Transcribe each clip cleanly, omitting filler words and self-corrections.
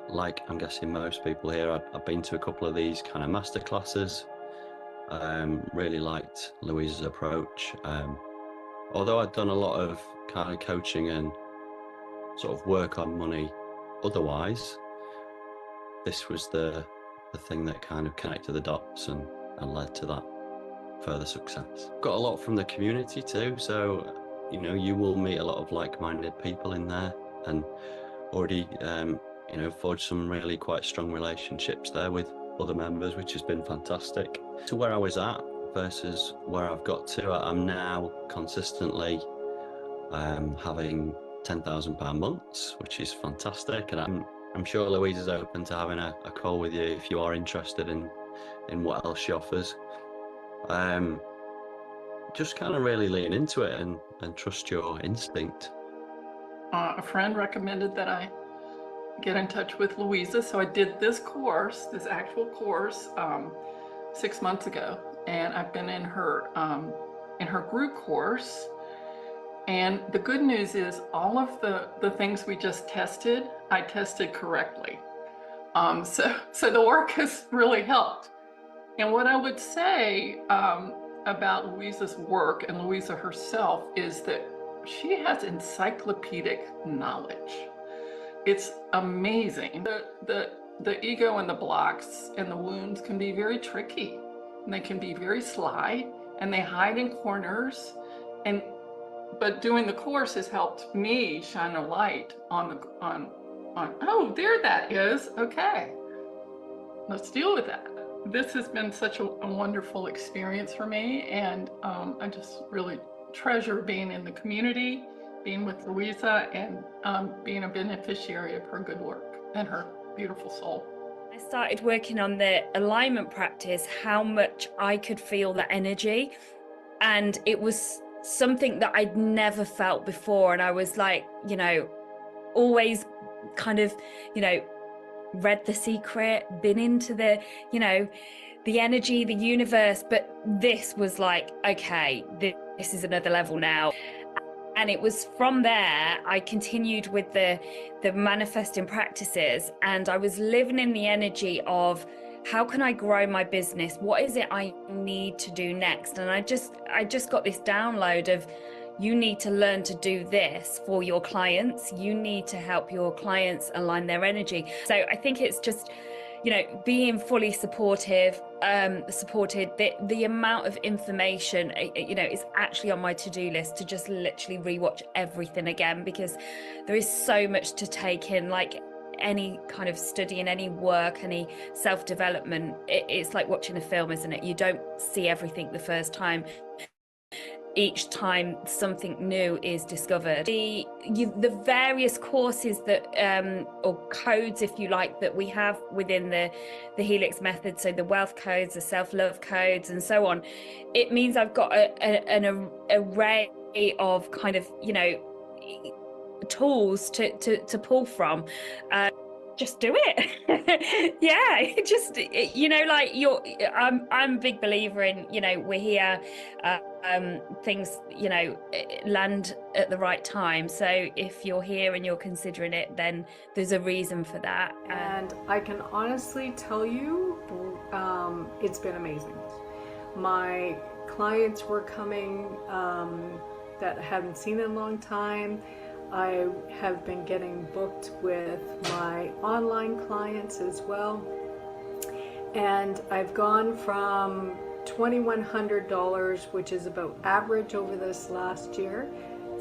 like I'm guessing most people here, I've been to a couple of these kind of master classes. Really liked Louisa's approach. Although I'd done a lot of kind of coaching and sort of work on money otherwise, this was the thing that kind of connected the dots and led to that further success. Got a lot from the community too, so you know, you will meet a lot of like-minded people in there, and already you know, forged some really quite strong relationships there with other members, which has been fantastic. To where I was at versus where I've got to, I'm now consistently having £10,000 months, which is fantastic, and I'm sure Louise is open to having a call with you if you are interested in what else she offers. Just kind of really lean into it and trust your instinct. A friend recommended that I get in touch with Louisa, so I did this course, this actual course, 6 months ago, and I've been in her group course. And the good news is all of the things we just tested, I tested correctly. So the work has really helped. And what I would say about Louisa's work and Louisa herself is that she has encyclopedic knowledge. It's amazing. The ego and the blocks and the wounds can be very tricky, and they can be very sly, and they hide in corners. But doing the course has helped me shine a light on oh, there that is. Okay, let's deal with that. This has been such a wonderful experience for me, and I just really treasure being in the community, being with Louisa, and being a beneficiary of her good work and her beautiful soul. I started working on the alignment practice, how much I could feel that energy, and it was something that I'd never felt before. And I was like, you know, always kind of, you know, read The Secret, been into the, you know, the energy, the universe, but this was like, okay, this is another level now. And it was from there I continued with the manifesting practices, and I was living in the energy of how can I grow my business? What is it I need to do next? And I just got this download of, you need to learn to do this for your clients. You need to help your clients align their energy. So I think it's just, you know, being fully supported. The amount of information, you know, is actually on my to-do list to just literally rewatch everything again, because there is so much to take in. Like any kind of study and any work, any self-development, it's like watching a film, isn't it? You don't see everything the first time. Each time something new is discovered. The various courses that or codes, if you like, that we have within the Helix method, so the wealth codes, the self-love codes, and so on, it means I've got an array of kind of, you know, tools to pull from. Just do it. Yeah, just, you know, like I'm a big believer in, you know, we're here, things, you know, land at the right time. So if you're here and you're considering it, then there's a reason for that. And I can honestly tell you, it's been amazing. My clients were coming that I haven't seen in a long time. I have been getting booked with my online clients as well. And I've gone from $2,100, which is about average over this last year,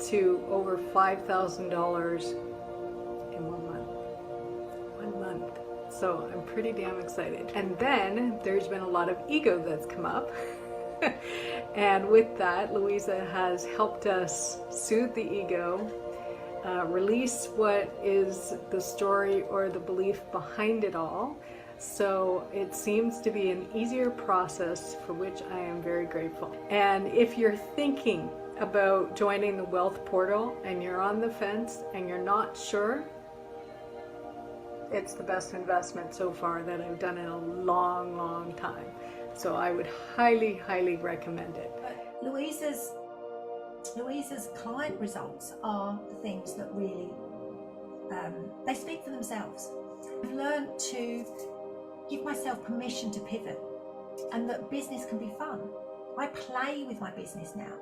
to over $5,000 in 1 month. 1 month. So I'm pretty damn excited. And then there's been a lot of ego that's come up. And with that, Louisa has helped us soothe the ego, release what is the story or the belief behind it all. So it seems to be an easier process, for which I am very grateful. And if you're thinking about joining the Wealth Portal and you're on the fence and you're not sure, it's the best investment so far that I've done in a long, long time. So I would highly, highly recommend it. Louisa's client results are the things that really, they speak for themselves. I've learned to give myself permission to pivot, and that business can be fun. I play with my business now,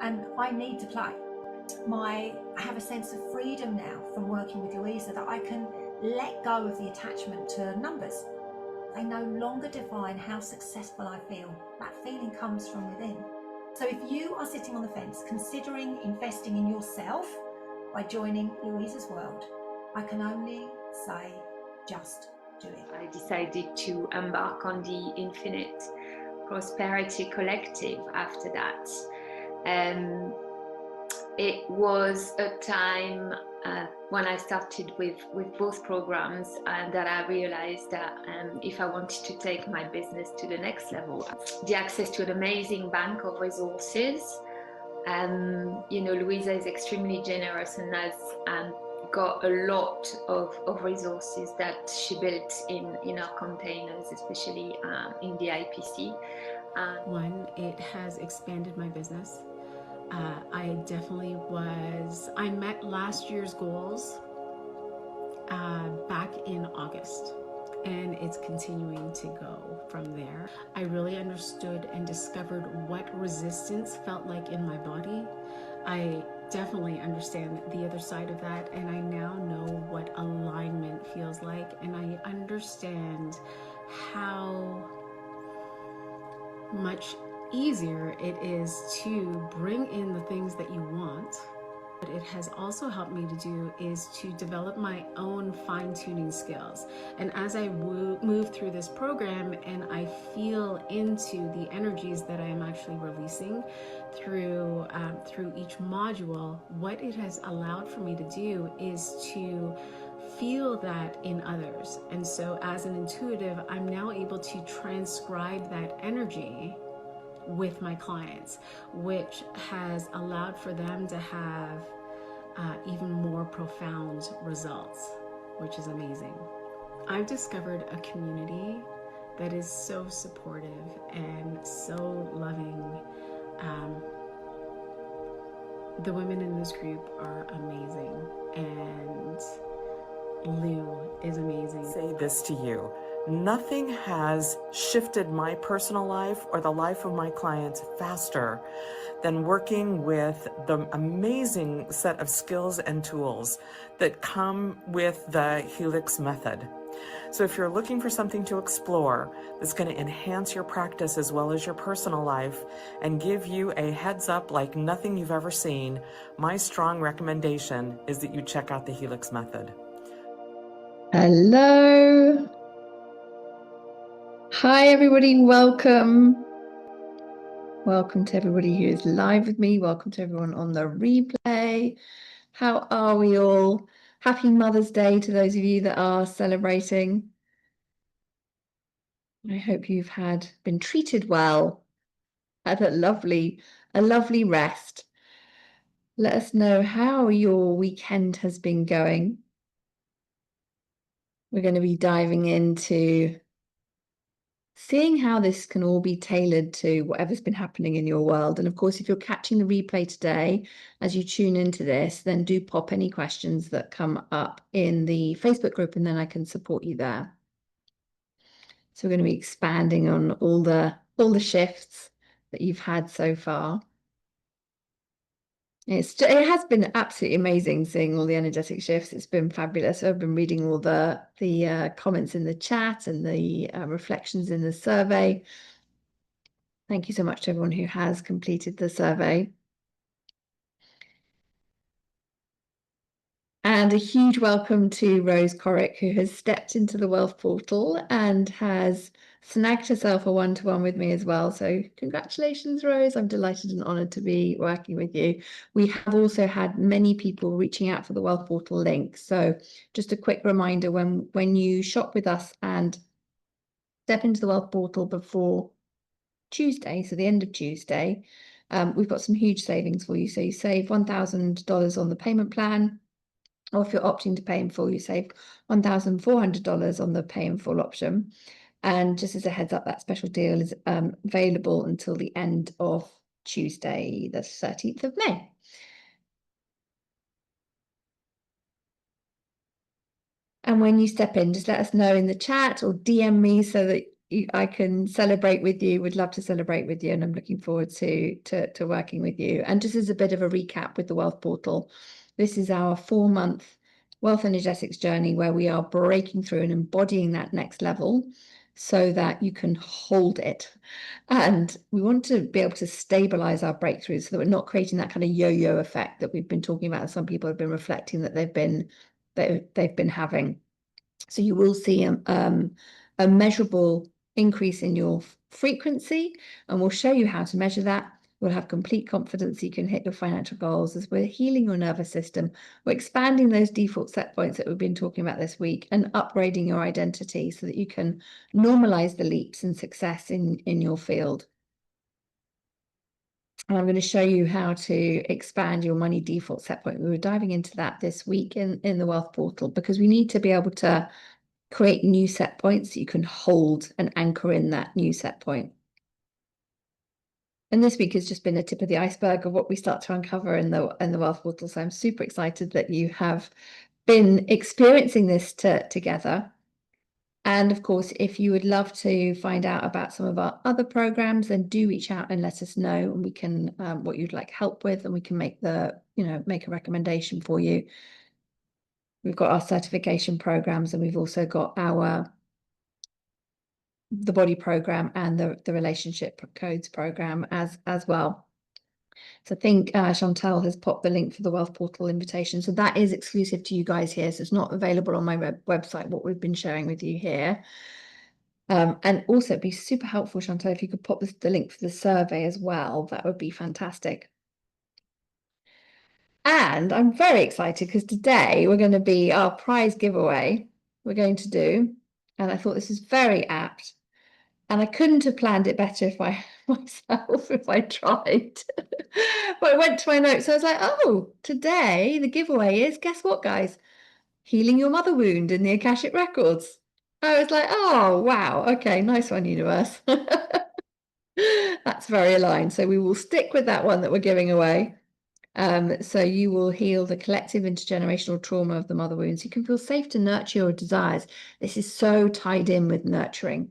and I need to play. I have a sense of freedom now from working with Louisa, that I can let go of the attachment to numbers. They no longer define how successful I feel. That feeling comes from within. So if you are sitting on the fence, considering investing in yourself by joining Louisa's world, I can only say, just do it. I decided to embark on the Infinite Prosperity Collective after that. It was a time when I started with both programs, and that I realized that if I wanted to take my business to the next level, the access to an amazing bank of resources. You know, Louisa is extremely generous and has got a lot of resources that she built in our containers, especially in the IPC. One, it has expanded my business. I met last year's goals back in August, and it's continuing to go from there. I really understood and discovered what resistance felt like in my body. I definitely understand the other side of that, and I now know what alignment feels like, and I understand how much easier it is to bring in the things that you want. What it has also helped me to do is to develop my own fine-tuning skills. And as I move through this program and I feel into the energies that I am actually releasing through each module, what it has allowed for me to do is to feel that in others. And so as an intuitive, I'm now able to transcribe that energy with my clients, which has allowed for them to have even more profound results, which is amazing. I've discovered a community that is so supportive and so loving. The women in this group are amazing, and Lou is amazing. Say this to you. Nothing has shifted my personal life or the life of my clients faster than working with the amazing set of skills and tools that come with the Helix Method. So if you're looking for something to explore that's going to enhance your practice as well as your personal life and give you a heads up like nothing you've ever seen, my strong recommendation is that you check out the Helix Method. Hello. Hi, everybody. Welcome. Welcome to everybody who is live with me. Welcome to everyone on the replay. How are we all? Happy Mother's Day to those of you that are celebrating. I hope you've been treated well, had a lovely rest. Let us know how your weekend has been going. We're going to be diving into seeing how this can all be tailored to whatever's been happening in your world. And of course, if you're catching the replay today, as you tune into this, then do pop any questions that come up in the Facebook group, and then I can support you there. So we're going to be expanding on all the shifts that you've had so far. It has been absolutely amazing seeing all the energetic shifts. It's been fabulous. I've been reading all the comments in the chat and the reflections in the survey. Thank you so much to everyone who has completed the survey. And a huge welcome to Rose Corrick, who has stepped into the Wealth Portal and has snagged herself a one-to-one with me as well. So congratulations, Rose. I'm delighted and honoured to be working with you. We have also had many people reaching out for the Wealth Portal link. So just a quick reminder, when you shop with us and step into the Wealth Portal before Tuesday, so the end of Tuesday, we've got some huge savings for you. So you save $1,000 on the payment plan, or if you're opting to pay in full, you save $1,400 on the pay in full option. And just as a heads up, that special deal is available until the end of Tuesday, the 13th of May. And when you step in, just let us know in the chat or DM me so that I can celebrate with you. Would love to celebrate with you, and I'm looking forward to working with you. And just as a bit of a recap with the Wealth Portal, this is our 4-month wealth energetics journey where we are breaking through and embodying that next level so that you can hold it. And we want to be able to stabilize our breakthroughs so that we're not creating that kind of yo-yo effect that we've been talking about. Some people have been reflecting that they've been having. So you will see a measurable increase in your frequency, and we'll show you how to measure that. We'll have complete confidence you can hit your financial goals as we're healing your nervous system. We're expanding those default set points that we've been talking about this week and upgrading your identity so that you can normalize the leaps and success in your field. And I'm going to show you how to expand your money default set point. We were diving into that this week in the Wealth Portal because we need to be able to create new set points so you can hold and anchor in that new set point. And this week has just been a tip of the iceberg of what we start to uncover in the Wealth Portal. So I'm super excited that you have been experiencing this together. And of course, if you would love to find out about some of our other programs, then do reach out and let us know, and we can what you'd like help with, and we can make make a recommendation for you. We've got our certification programs, and we've also got the body program and the relationship codes program as well. So I think Chantal has popped the link for the Wealth Portal invitation. So that is exclusive to you guys here. So it's not available on my website, what we've been sharing with you here. And also it'd be super helpful, Chantal, if you could pop the link for the survey as well. That would be fantastic. And I'm very excited because today we're going to be our prize giveaway we're going to do. And I thought this is very apt. And I couldn't have planned it better if I tried. But I went to my notes. So I was like, oh, today the giveaway is, guess what, guys? Healing your mother wound in the Akashic Records. I was like, oh, wow. Okay, nice one, universe. That's very aligned. So we will stick with that one that we're giving away. So you will heal the collective intergenerational trauma of the mother wounds. You can feel safe to nurture your desires. This is so tied in with nurturing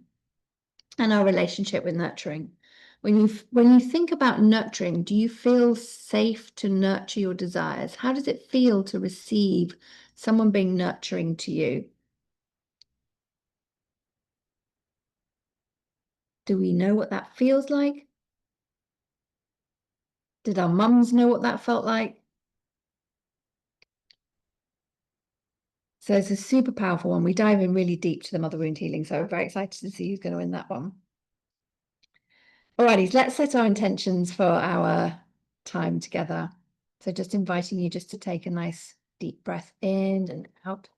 and our relationship with nurturing. When you think about nurturing, do you feel safe to nurture your desires? How does it feel to receive someone being nurturing to you? Do we know what that feels like? Did our mums know what that felt like? So it's a super powerful one. We dive in really deep to the mother wound healing. So I'm very excited to see who's going to win that one. Alrighty, let's set our intentions for our time together. So just inviting you just to take a nice deep breath in and out.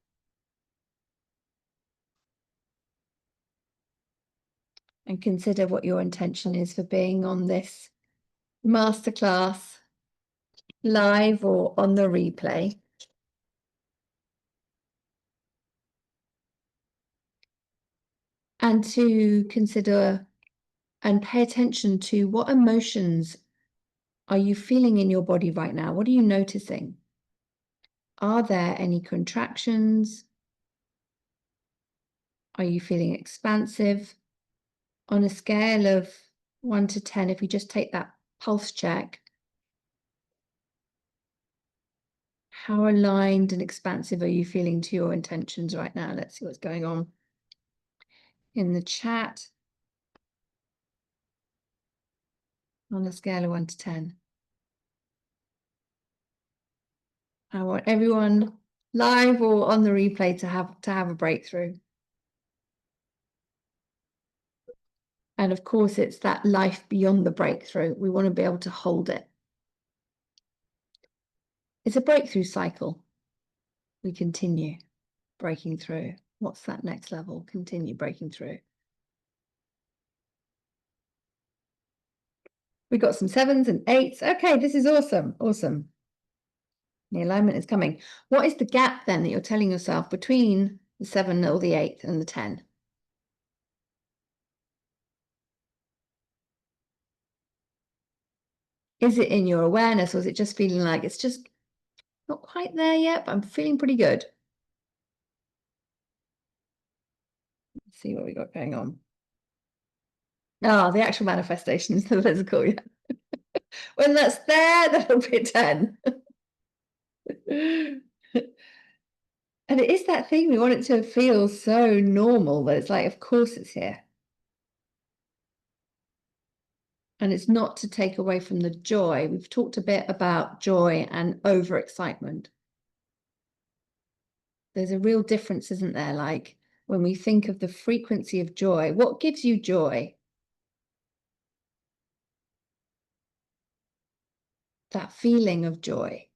And consider what your intention is for being on this masterclass, live or on the replay. And to consider and pay attention to what emotions are you feeling in your body right now? What are you noticing? Are there any contractions? Are you feeling expansive? On a scale of 1 to 10, if we just take that pulse check, how aligned and expansive are you feeling to your intentions right now? Let's see what's going on in the chat. On a scale of 1 to 10. I want everyone live or on the replay to have a breakthrough. And of course, it's that life beyond the breakthrough. We want to be able to hold it. It's a breakthrough cycle. We continue breaking through. What's that next level? Continue breaking through. We got some 7s and 8s. Okay, this is awesome. Awesome. The alignment is coming. What is the gap then that you're telling yourself between the 7 or the 8 and the 10? Is it in your awareness, or is it just feeling like it's just not quite there yet, but I'm feeling pretty good? see what we got going on. Oh, the actual manifestation is the physical, yeah. When that's there, that'll be a 10. And it is that thing, we want it to feel so normal that it's like, of course it's here. And it's not to take away from the joy. We've talked a bit about joy and overexcitement. There's a real difference, isn't there? Like when we think of the frequency of joy, what gives you joy? That feeling of joy.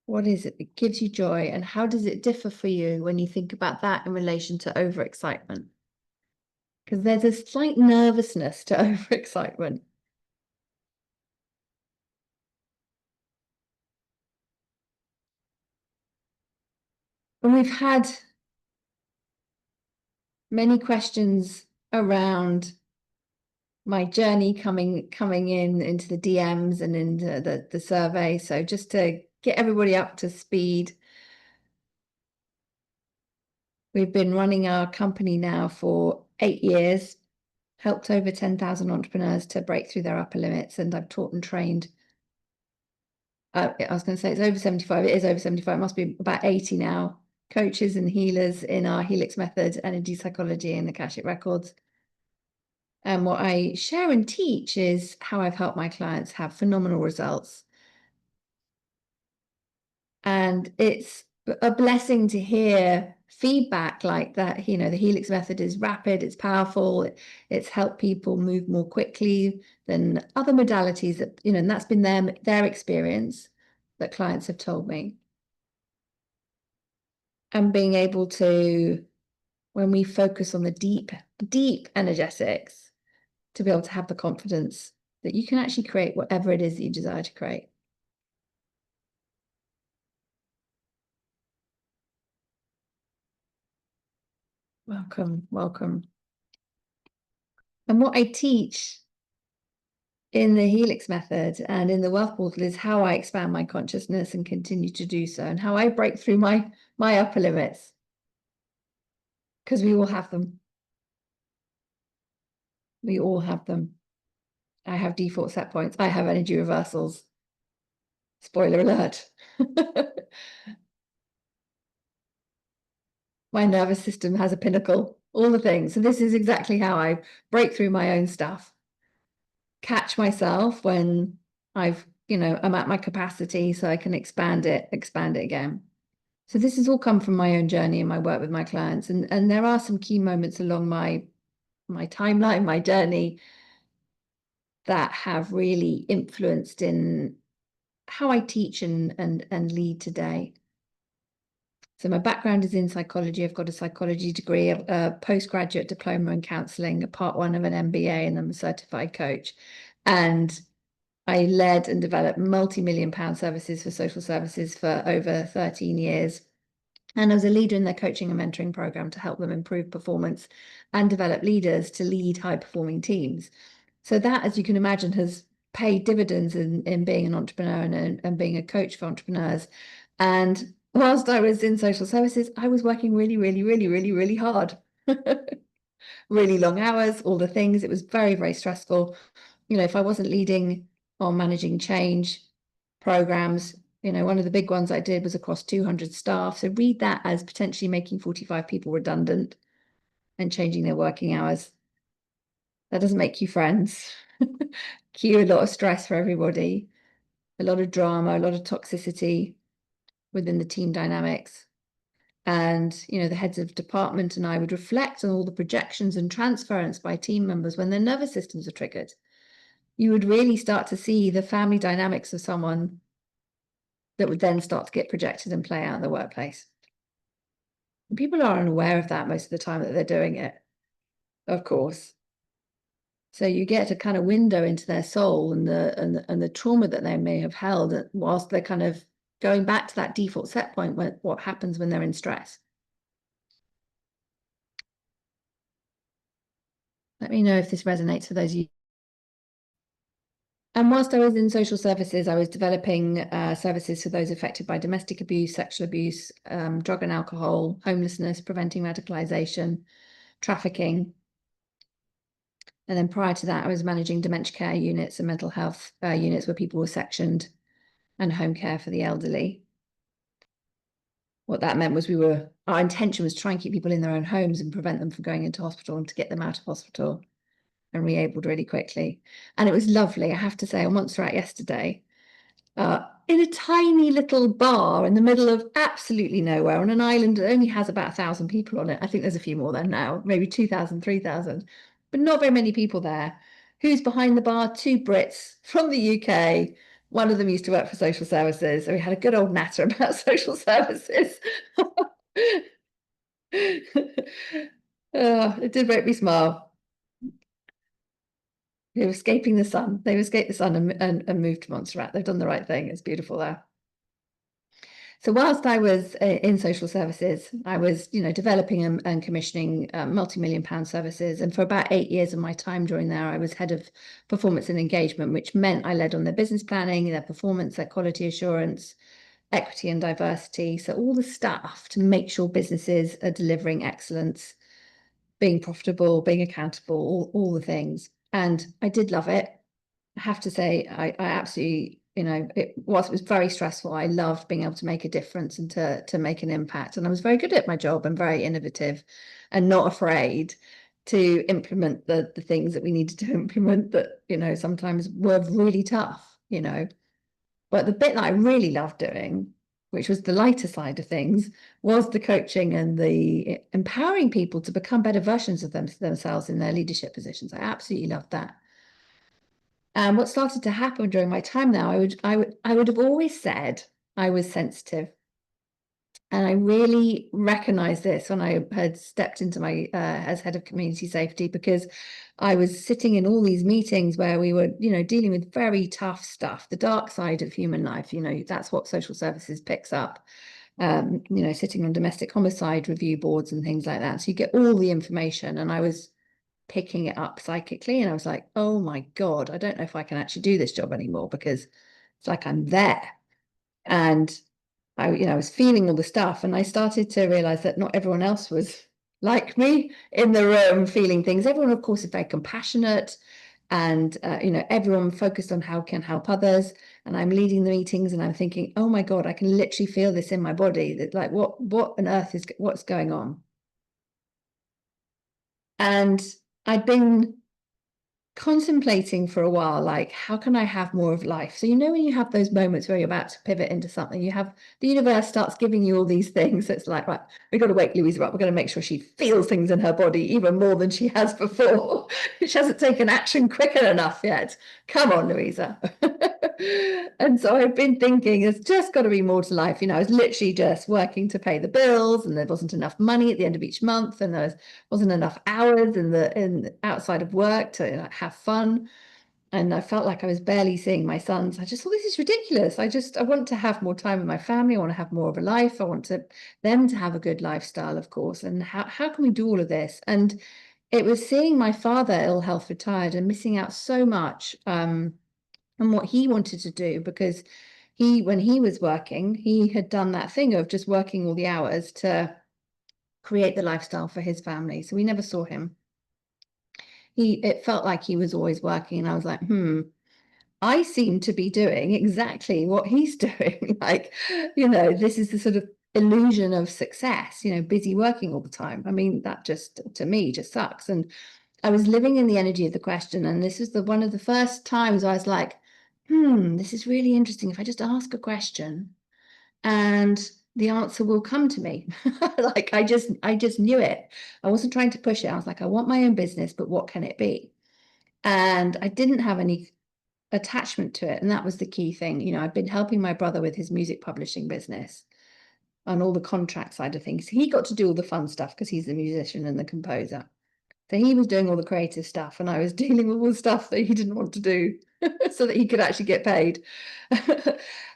What is it that gives you joy, and how does it differ for you when you think about that in relation to overexcitement? Because there's a slight nervousness to overexcitement. And we've had many questions around my journey coming in into the DMs and into the survey. So just to get everybody up to speed, we've been running our company now for 8 years, helped over 10,000 entrepreneurs to break through their upper limits, and I've taught and trained. I was going to say it's over 75. It is over 75. It must be about 80 now. Coaches and healers in our Helix Method, energy psychology, and Akashic Records. And what I share and teach is how I've helped my clients have phenomenal results. And it's a blessing to hear feedback like that. You know, the Helix Method is rapid, it's powerful, it's helped people move more quickly than other modalities that, you know, and that's been their experience that clients have told me. And being able to, when we focus on the deep energetics, to be able to have the confidence that you can actually create whatever it is that you desire to create. Welcome, welcome. And what I teach in the Helix Method and in the Wealth Portal is how I expand my consciousness and continue to do so, and how I break through my upper limits, because we all have them. We all have them. I have default set points. I have energy reversals. Spoiler alert. My nervous system has a pinnacle, all the things. So this is exactly how I break through my own stuff. Catch myself when I'm at my capacity, so I can expand it again. So this has all come from my own journey and my work with my clients. And there are some key moments along my timeline, my journey, that have really influenced in how I teach and lead today. So my background is in psychology. I've got a psychology degree, a postgraduate diploma in counselling, a part 1 of an MBA, and I'm a certified coach. And I led and developed multi-million-pound services for social services for over 13 years. And I was a leader in their coaching and mentoring program to help them improve performance and develop leaders to lead high-performing teams. So that, as you can imagine, has paid dividends in being an entrepreneur and being a coach for entrepreneurs. And whilst I was in social services, I was working really, really, really, really, really hard. Really long hours, all the things. It was very, very stressful. You know, if I wasn't leading or managing change programs, you know, one of the big ones I did was across 200 staff. So read that as potentially making 45 people redundant and changing their working hours. That doesn't make you friends. Cue a lot of stress for everybody, a lot of drama, a lot of toxicity within the team dynamics. And, you know, the heads of department and I would reflect on all the projections and transference by team members when their nervous systems are triggered. You would really start to see the family dynamics of someone that would then start to get projected and play out in the workplace. And people are unaware of that most of the time that they're doing it, of course. So you get a kind of window into their soul and the trauma that they may have held whilst they're kind of going back to that default set point, what happens when they're in stress. Let me know if this resonates for those of you. And whilst I was in social services, I was developing services for those affected by domestic abuse, sexual abuse, drug and alcohol, homelessness, preventing radicalisation, trafficking. And then prior to that, I was managing dementia care units and mental health units where people were sectioned, and home care for the elderly. What that meant was our intention was to try and keep people in their own homes and prevent them from going into hospital and to get them out of hospital and re-abled really quickly. And it was lovely, I have to say, on Montserrat yesterday, in a tiny little bar in the middle of absolutely nowhere on an island that only has about 1,000 people on it. I think there's a few more there now, maybe 2,000, 3,000, but not very many people there. Who's behind the bar? Two Brits from the UK. One of them used to work for social services, so we had a good old natter about social services. It did make me smile. They were escaping the sun. They've escaped the sun and moved to Montserrat. They've done the right thing. It's beautiful there. So whilst I was in social services, I was, developing and commissioning multi-million-pound services. And for about 8 years of my time during there, I was head of performance and engagement, which meant I led on their business planning, their performance, their quality assurance, equity and diversity. So all the stuff to make sure businesses are delivering excellence, being profitable, being accountable, all the things. And I did love it. I have to say, I absolutely, it was very stressful. I loved being able to make a difference and to make an impact. And I was very good at my job and very innovative and not afraid to implement the things that we needed to implement that, sometimes were really tough, But the bit that I really loved doing, which was the lighter side of things, was the coaching and the empowering people to become better versions of themselves in their leadership positions. I absolutely loved that. And what started to happen during my time now, I would have always said I was sensitive. And I really recognized this when I had stepped into my as head of community safety, because I was sitting in all these meetings where we were, dealing with very tough stuff, the dark side of human life. That's what social services picks up. Sitting on domestic homicide review boards and things like that. So you get all the information, and I was picking it up psychically, and I was like, oh my God, I don't know if I can actually do this job anymore, because it's like I'm there. And I was feeling all the stuff, and I started to realize that not everyone else was like me in the room feeling things. Everyone, of course, is very compassionate, and everyone focused on how can help others. And I'm leading the meetings, and I'm thinking, oh my God, I can literally feel this in my body, that like what on earth is what's going on? And I'd been contemplating for a while, like, how can I have more of life? So, when you have those moments where you're about to pivot into something, you have the universe starts giving you all these things. So it's like, right, we've got to wake Louisa up. We're going to make sure she feels things in her body even more than she has before. She hasn't taken action quicker enough yet. Come on, Louisa. And so I've been thinking, there's just got to be more to life. I was literally just working to pay the bills, and there wasn't enough money at the end of each month, and there wasn't enough hours in outside of work to have fun. And I felt like I was barely seeing my sons. I just thought, this is ridiculous. I want to have more time with my family. I want to have more of a life. I want them to have a good lifestyle, of course. And how can we do all of this? And it was seeing my father ill health retired and missing out so much on what he wanted to do, because when he was working, he had done that thing of just working all the hours to create the lifestyle for his family. So we never saw him. It felt like he was always working, and I was like, I seem to be doing exactly what he's doing. Like, this is the sort of illusion of success, busy working all the time. I mean, that just, to me, just sucks. And I was living in the energy of the question. And this is one of the first times I was like, this is really interesting. If I just ask a question and the answer will come to me. Like, I just knew it. I wasn't trying to push it. I was like, I want my own business, but what can it be? And I didn't have any attachment to it. And that was the key thing. I've been helping my brother with his music publishing business and all the contract side of things. He got to do all the fun stuff because he's the musician and the composer. So he was doing all the creative stuff, and I was dealing with all the stuff that he didn't want to do so that he could actually get paid.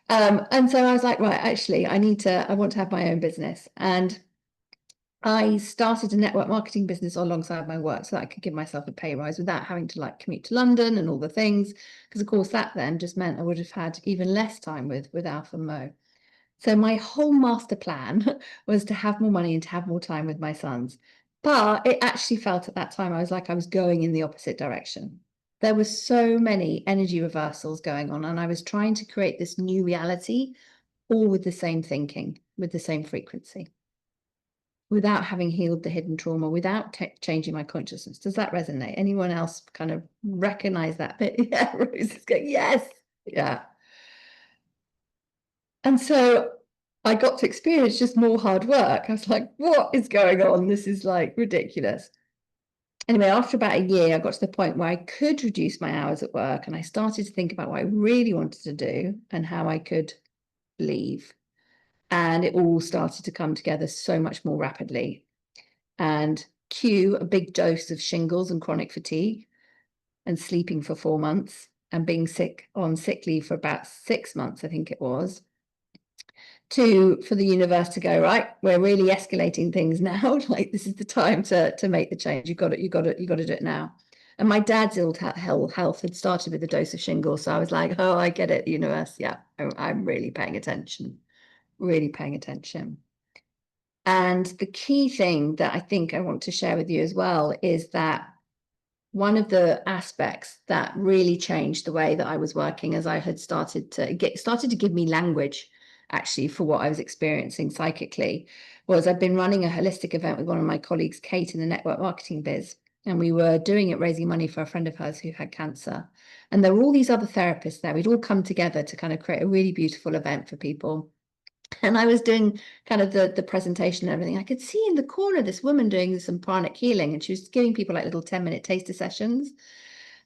And so I was like, right, actually, I want to have my own business. And I started a network marketing business alongside my work so that I could give myself a pay rise without having to like commute to London and all the things. Because of course that then just meant I would have had even less time with Alf and Mo. So my whole master plan was to have more money and to have more time with my sons. But it actually felt at that time, I was like I was going in the opposite direction. There were so many energy reversals going on, and I was trying to create this new reality, all with the same thinking, with the same frequency, without having healed the hidden trauma, without changing my consciousness. Does that resonate? Anyone else kind of recognize that bit? Yeah, Rose is going, yes. Yeah. And so I got to experience just more hard work. I was like, what is going on? This is like ridiculous. Anyway, after about a year, I got to the point where I could reduce my hours at work, and I started to think about what I really wanted to do and how I could leave. And it all started to come together so much more rapidly. And cue a big dose of shingles and chronic fatigue, and sleeping for 4 months, and being sick on sick leave for about 6 months, I think it was, for the universe to go, right, we're really escalating things now. Like, this is the time to make the change. You got to do it now. And my dad's ill health had started with a dose of shingles. So I was like, oh, I get it, universe. Yeah, I'm really paying attention, really paying attention. And the key thing that I think I want to share with you as well is that one of the aspects that really changed the way that I was working, as I had started to give me language actually for what I was experiencing psychically, was I'd been running a holistic event with one of my colleagues, Kate, in the network marketing biz. And we were doing it, raising money for a friend of hers who had cancer. And there were all these other therapists there. We'd all come together to kind of create a really beautiful event for people. And I was doing kind of the presentation and everything. I could see in the corner this woman doing some pranic healing, and she was giving people like little 10-minute taster sessions.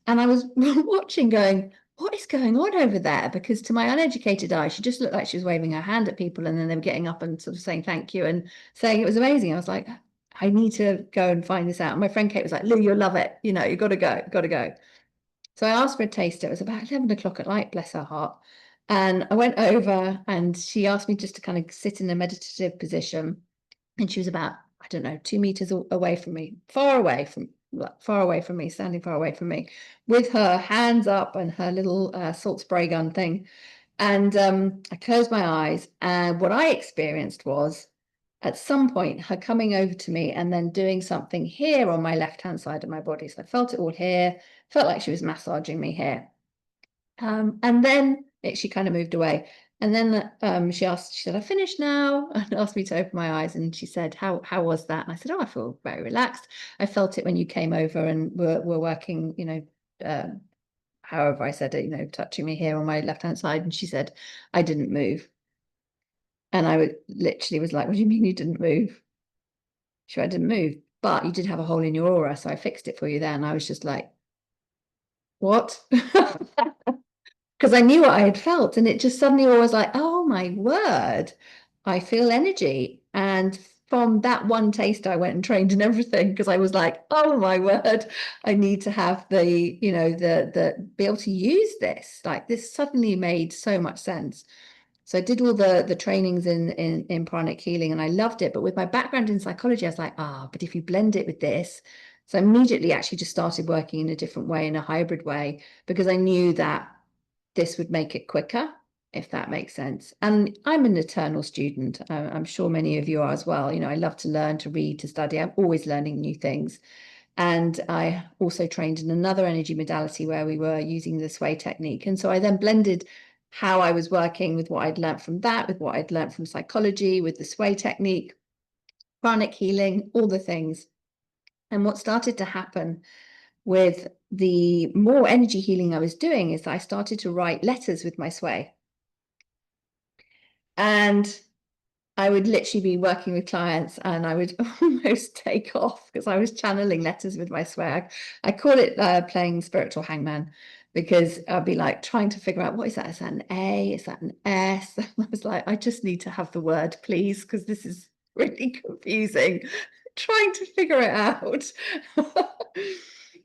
And I was watching going, what is going on over there? Because to my uneducated eye, she just looked like she was waving her hand at people, and then they were getting up and sort of saying thank you and saying it was amazing. I was like, I need to go and find this out. And my friend Kate was like, Lou, you'll love it. You know, you've got to go, got to go. So I asked for a taster. It was about 11 o'clock at night, bless her heart. And I went over, and she asked me just to kind of sit in a meditative position. And she was about, I don't know, 2 meters away from me, far away from me, standing far away from me, with her hands up and her little salt spray gun thing. And I closed my eyes, and what I experienced was, at some point, her coming over to me and then doing something here on my left-hand side of my body. So I felt it all here, felt like she was massaging me here. And then she kind of moved away. And then she said, I finished now, and asked me to open my eyes. And she said, how was that? And I said, oh, I feel very relaxed. I felt it when you came over and were working, you know, however I said it, you know, touching me here on my left-hand side. And she said, I didn't move. And I literally was like, what do you mean you didn't move? She said, I didn't move, but you did have a hole in your aura, so I fixed it for you there. And I was just like, what? Because I knew what I had felt, and it just suddenly was like, oh my word, I feel energy. And from that one taste, I went and trained and everything, because I was like, oh my word, I need to have the, you know, be able to use this. Like, this suddenly made so much sense. So I did all the trainings in pranic healing, and I loved it. But with my background in psychology, I was like, but if you blend it with this. So I immediately actually just started working in a different way, in a hybrid way, because I knew that this would make it quicker, if that makes sense. And I'm an eternal student. I'm sure many of you are as well. You know, I love to learn, to read, to study. I'm always learning new things. And I also trained in another energy modality where we were using the sway technique. And so I then blended how I was working with what I'd learned from that, with what I'd learned from psychology, with the sway technique, pranic healing, all the things. And what started to happen with the more energy healing I was doing is that I started to write letters with my sway. And I would literally be working with clients, and I would almost take off because I was channeling letters with my sway. I call it playing spiritual hangman, because I'd be like trying to figure out, what is that? Is that an A? Is that an S? And I was like, I just need to have the word, please, because this is really confusing. Trying to figure it out.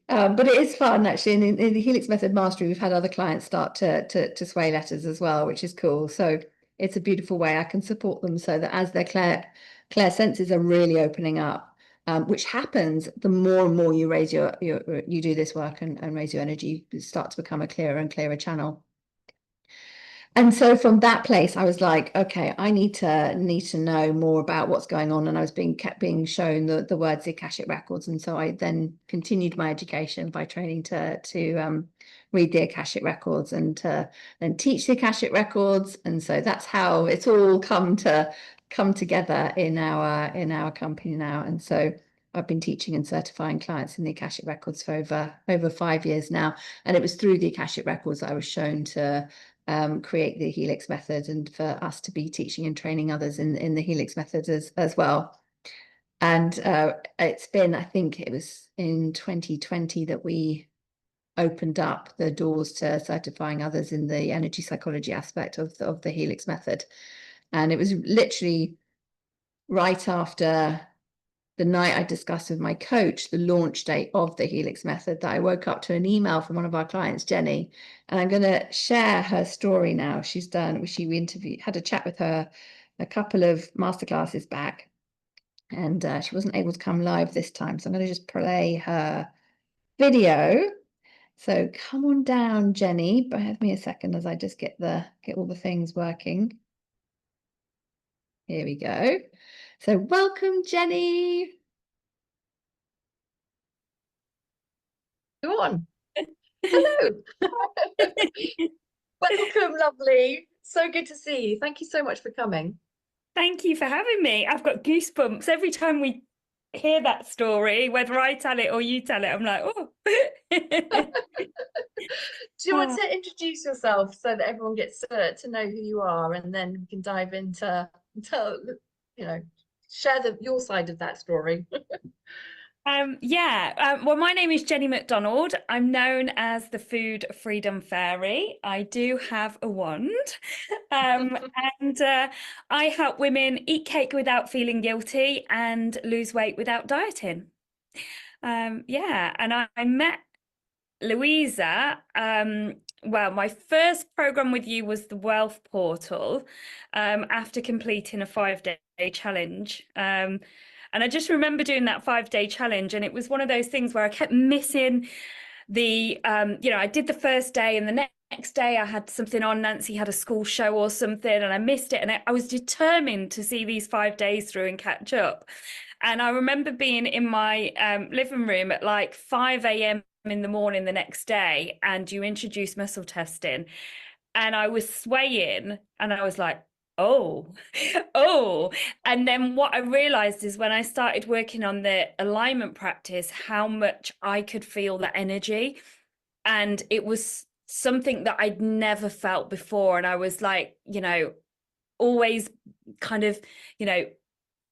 But it is fun, actually. And in the Helix Method Mastery, we've had other clients start to sway letters as well, which is cool. So it's a beautiful way I can support them, so that as their Claire senses are really opening up, which happens the more and more you raise you do this work and raise your energy, you start to become a clearer and clearer channel. And so from that place, I was like, okay, I need to know more about what's going on. And I was kept being shown the words, the Akashic records. And so I then continued my education by training to read the Akashic records and to then teach the Akashic records. And so that's how it's all come together in our company now. And so I've been teaching and certifying clients in the Akashic records for over 5 years now. And it was through the Akashic records that I was shown to create the Helix Method, and for us to be teaching and training others in the Helix Method as well. And it's been, I think it was in 2020 that we opened up the doors to certifying others in the energy psychology aspect of the Helix Method. And it was literally right after the night I discussed with my coach the launch date of the Helix Method that I woke up to an email from one of our clients, Jenny, and I'm going to share her story now. We had a chat with her a couple of masterclasses back, and she wasn't able to come live this time, so I'm going to just play her video. So come on down, Jenny. Bear with me a second as I just get all the things working. Here we go. So welcome, Jenny. Go on. Hello. Welcome, lovely. So good to see you. Thank you so much for coming. Thank you for having me. I've got goosebumps every time we hear that story, whether I tell it or you tell it. I'm like, oh. Do you want to introduce yourself so that everyone gets to know who you are, and then we can dive into, share your side of that story? Well, my name is Jenny McDonald. I'm known as the Food Freedom Fairy. I do have a wand, and I help women eat cake without feeling guilty and lose weight without dieting. And I met Louisa. Well, my first program with you was the Wealth Portal, after completing a 5-day challenge. And I just remember doing that 5-day challenge, and it was one of those things where I kept missing the, I did the first day, and the next day I had something on. Nancy had a school show or something, and I missed it. And I was determined to see these 5 days through and catch up. And I remember being in my living room at like 5 a.m. in the morning the next day, and you introduced muscle testing, and I was swaying, and I was like, oh. And then what I realized is when I started working on the alignment practice, how much I could feel that energy. And it was something that I'd never felt before. And I was like, always kind of,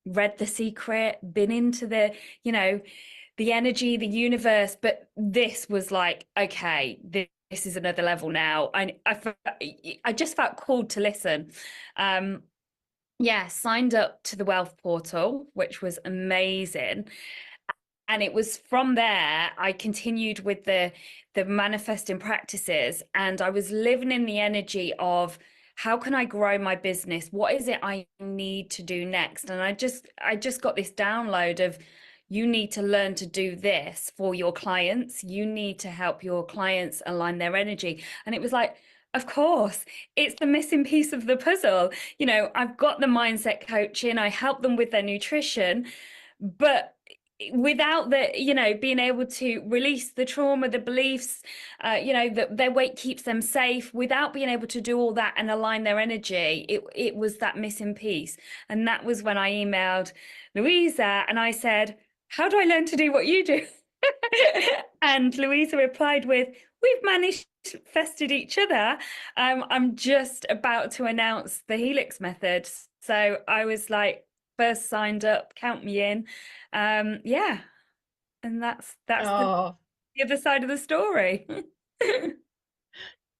read The Secret, been into the, the energy, the universe. But this was like, okay, this is another level now. I just felt called to listen. Signed up to the Wealth Portal, which was amazing. And it was from there I continued with the manifesting practices, and I was living in the energy of, how can I grow my business? What is it I need to do next? And I just got this download of, you need to learn to do this for your clients. You need to help your clients align their energy. And it was like, of course, it's the missing piece of the puzzle. I've got the mindset coaching, I help them with their nutrition, but without the, being able to release the trauma, the beliefs, that their weight keeps them safe, without being able to do all that and align their energy, it was that missing piece. And that was when I emailed Louisa and I said, how do I learn to do what you do? And Louisa replied with, we've manifested each other. I'm just about to announce the Helix Method. So I was like, first signed up, count me in. And that's the other side of the story.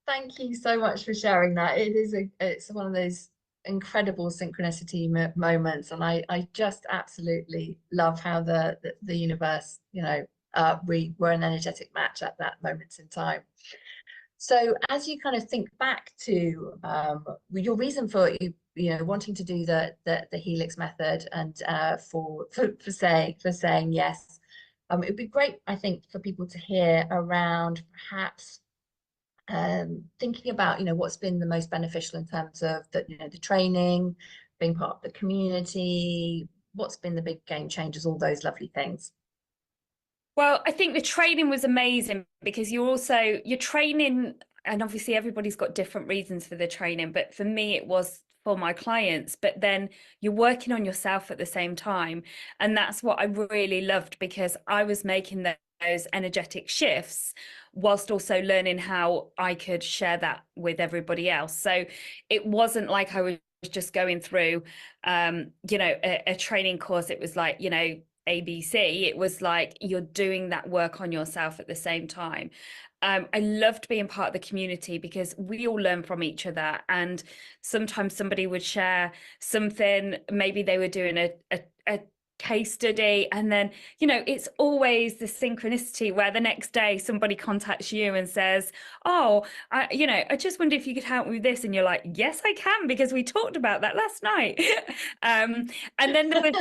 Thank you so much for sharing that. It's one of those incredible synchronicity moments, and I just absolutely love how the universe, we were an energetic match at that moment in time. So as you kind of think back to your reason for wanting to do the Helix method, and for saying yes, it would be great, I think, for people to hear around perhaps thinking about what's been the most beneficial in terms of the training, being part of the community, what's been the big game changers, all those lovely things. Well, I think the training was amazing because you're training, and obviously everybody's got different reasons for the training, but for me it was for my clients, but then you're working on yourself at the same time. And that's what I really loved, because I was making those energetic shifts whilst also learning how I could share that with everybody else. So it wasn't like I was just going through a training course. It was like ABC. It was like you're doing that work on yourself at the same time. I loved being part of the community because we all learn from each other, and sometimes somebody would share something, maybe they were doing a case study, and then it's always the synchronicity where the next day somebody contacts you and says, oh, I just wonder if you could help me with this, and you're like, yes I can, because we talked about that last night. And then there was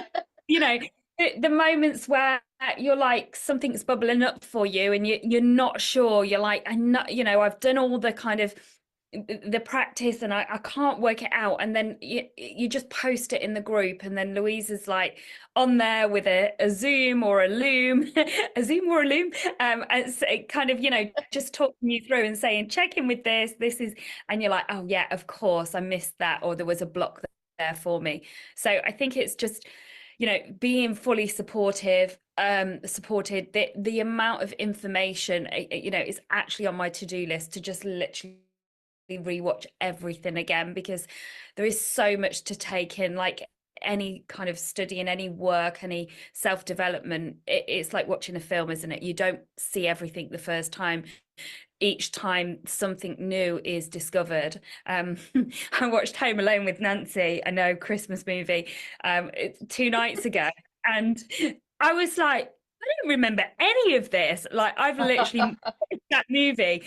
the moments where you're like, something's bubbling up for you and you're not sure, you're like, I've done all the kind of the practice and I can't work it out, and then you just post it in the group, and then Louisa's like on there with a Zoom or a Loom a Zoom or a Loom, and kind of just talking you through and saying, check in with this is, and you're like, oh yeah, of course I missed that, or there was a block there for me. So I think it's just being fully supported. The amount of information is actually on my to-do list to just literally rewatch everything again, because there is so much to take in. Like any kind of study and any work, any self-development, it's like watching a film, isn't it? You don't see everything the first time. Each time something new is discovered. I watched Home Alone with Nancy, I know, Christmas movie, 2 nights ago, and I was like, I don't remember any of this. Like, I've literally watched that movie,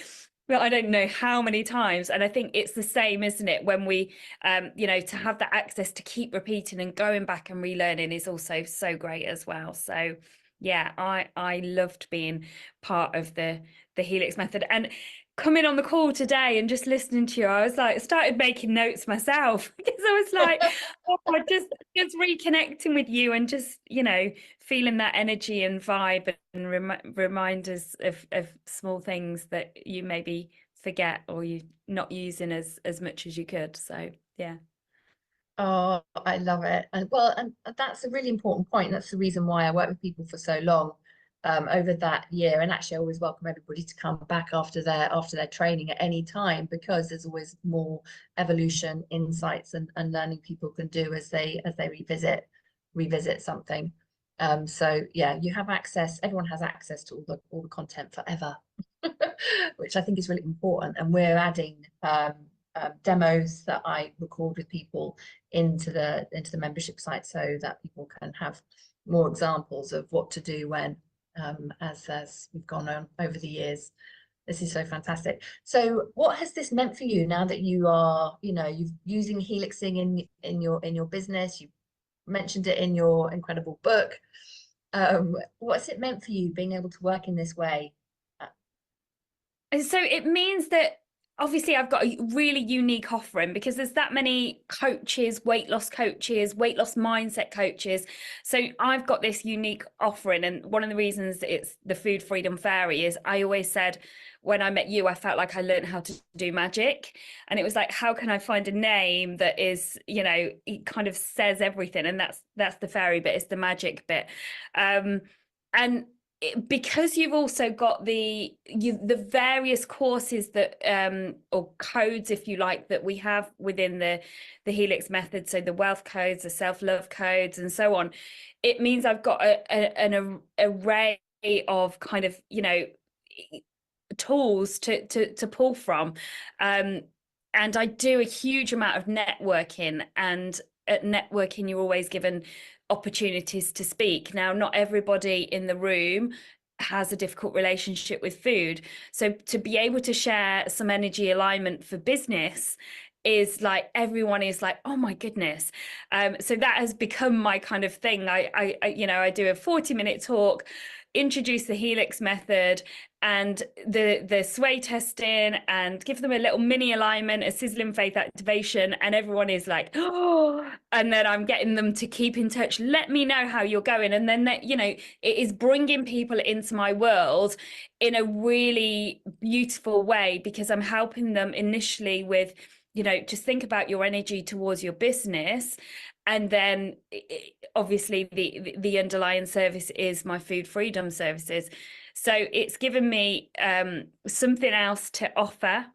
but I don't know how many times. And I think it's the same, isn't it, when we to have that access to keep repeating and going back and relearning is also so great as well. So yeah, I loved being part of the Helix method, and coming on the call today and just listening to you, I was like, started making notes myself, because I was like, oh, just reconnecting with you and just feeling that energy and vibe, and reminders of small things that you maybe forget or you're not using as much as you could. So yeah. Oh, I love it. And that's a really important point. That's the reason why I work with people for so long, over that year. And actually I always welcome everybody to come back after their training at any time, because there's always more evolution, insights and learning people can do as they revisit something. So yeah, you have access, everyone has access to all the content forever, which I think is really important. And we're adding demos that I record with people into the membership site, so that people can have more examples of what to do when, as we've gone on over the years. This is so fantastic. So what has this meant for you now that you are you're using helixing in your business? You mentioned it in your incredible book. What's it meant for you being able to work in this way? And so it means that obviously I've got a really unique offering, because there's that many coaches, weight loss mindset coaches. So I've got this unique offering. And one of the reasons it's the Food Freedom Fairy is, I always said, when I met you, I felt like I learned how to do magic. And it was like, how can I find a name that is, it kind of says everything? And that's the fairy bit, it's the magic bit. And because you've also got the various courses that or codes, if you like, that we have within the Helix method, so the wealth codes, the self-love codes and so on, it means I've got an array of kind of tools to pull from, and I do a huge amount of networking, and at networking you're always given opportunities to speak. Now, not everybody in the room has a difficult relationship with food. So to be able to share some energy alignment for business is like, everyone is like, oh my goodness. So that has become my kind of thing. I do a 40-minute talk, introduce the Helix method and the sway testing, and give them a little mini alignment, a sizzling faith activation, and everyone is like, oh, and then I'm getting them to keep in touch, let me know how you're going. And then that, it is bringing people into my world in a really beautiful way, because I'm helping them initially with, just think about your energy towards your business. And then obviously the underlying service is my food freedom services. So it's given me something else to offer.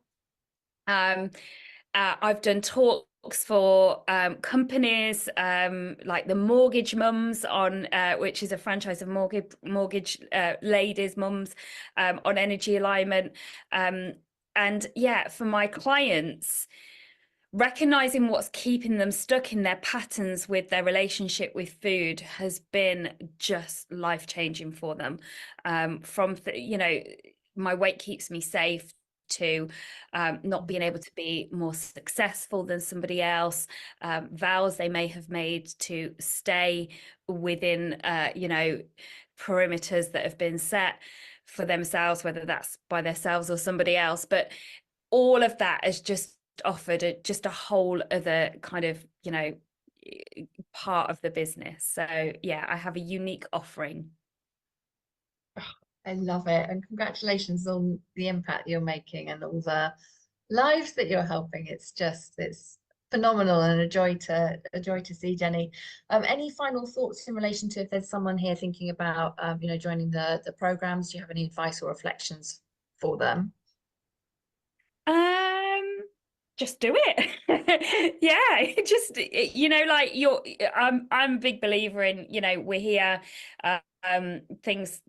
I've done talks for companies like the Mortgage Mums on, which is a franchise of mortgage ladies, mums, on energy alignment. And yeah, for my clients, recognizing what's keeping them stuck in their patterns with their relationship with food has been just life-changing for them. My weight keeps me safe, to not being able to be more successful than somebody else, vows they may have made to stay within perimeters that have been set for themselves, whether that's by themselves or somebody else. But all of that has just offered just a whole other kind of part of the business. So yeah, I have a unique offering. I love it, and congratulations on the impact you're making and all the lives that you're helping. It's phenomenal and a joy to see, Jenny. Any final thoughts in relation to, if there's someone here thinking about joining the programs? Do you have any advice or reflections for them? Just do it. Yeah, just I'm a big believer in, we're here, things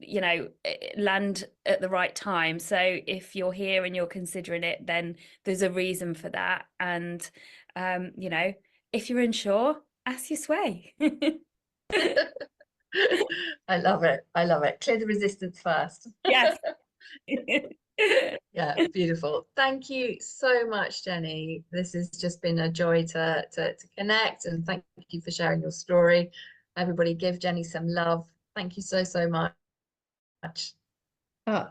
land at the right time. So if you're here and you're considering it, then there's a reason for that. And if you're unsure, ask your sway. I love it. Clear the resistance first. Yes. Yeah, beautiful. Thank you so much, Jenny. This has just been a joy to connect, and thank you for sharing your story. Everybody give Jenny some love. Thank you so much. Oh,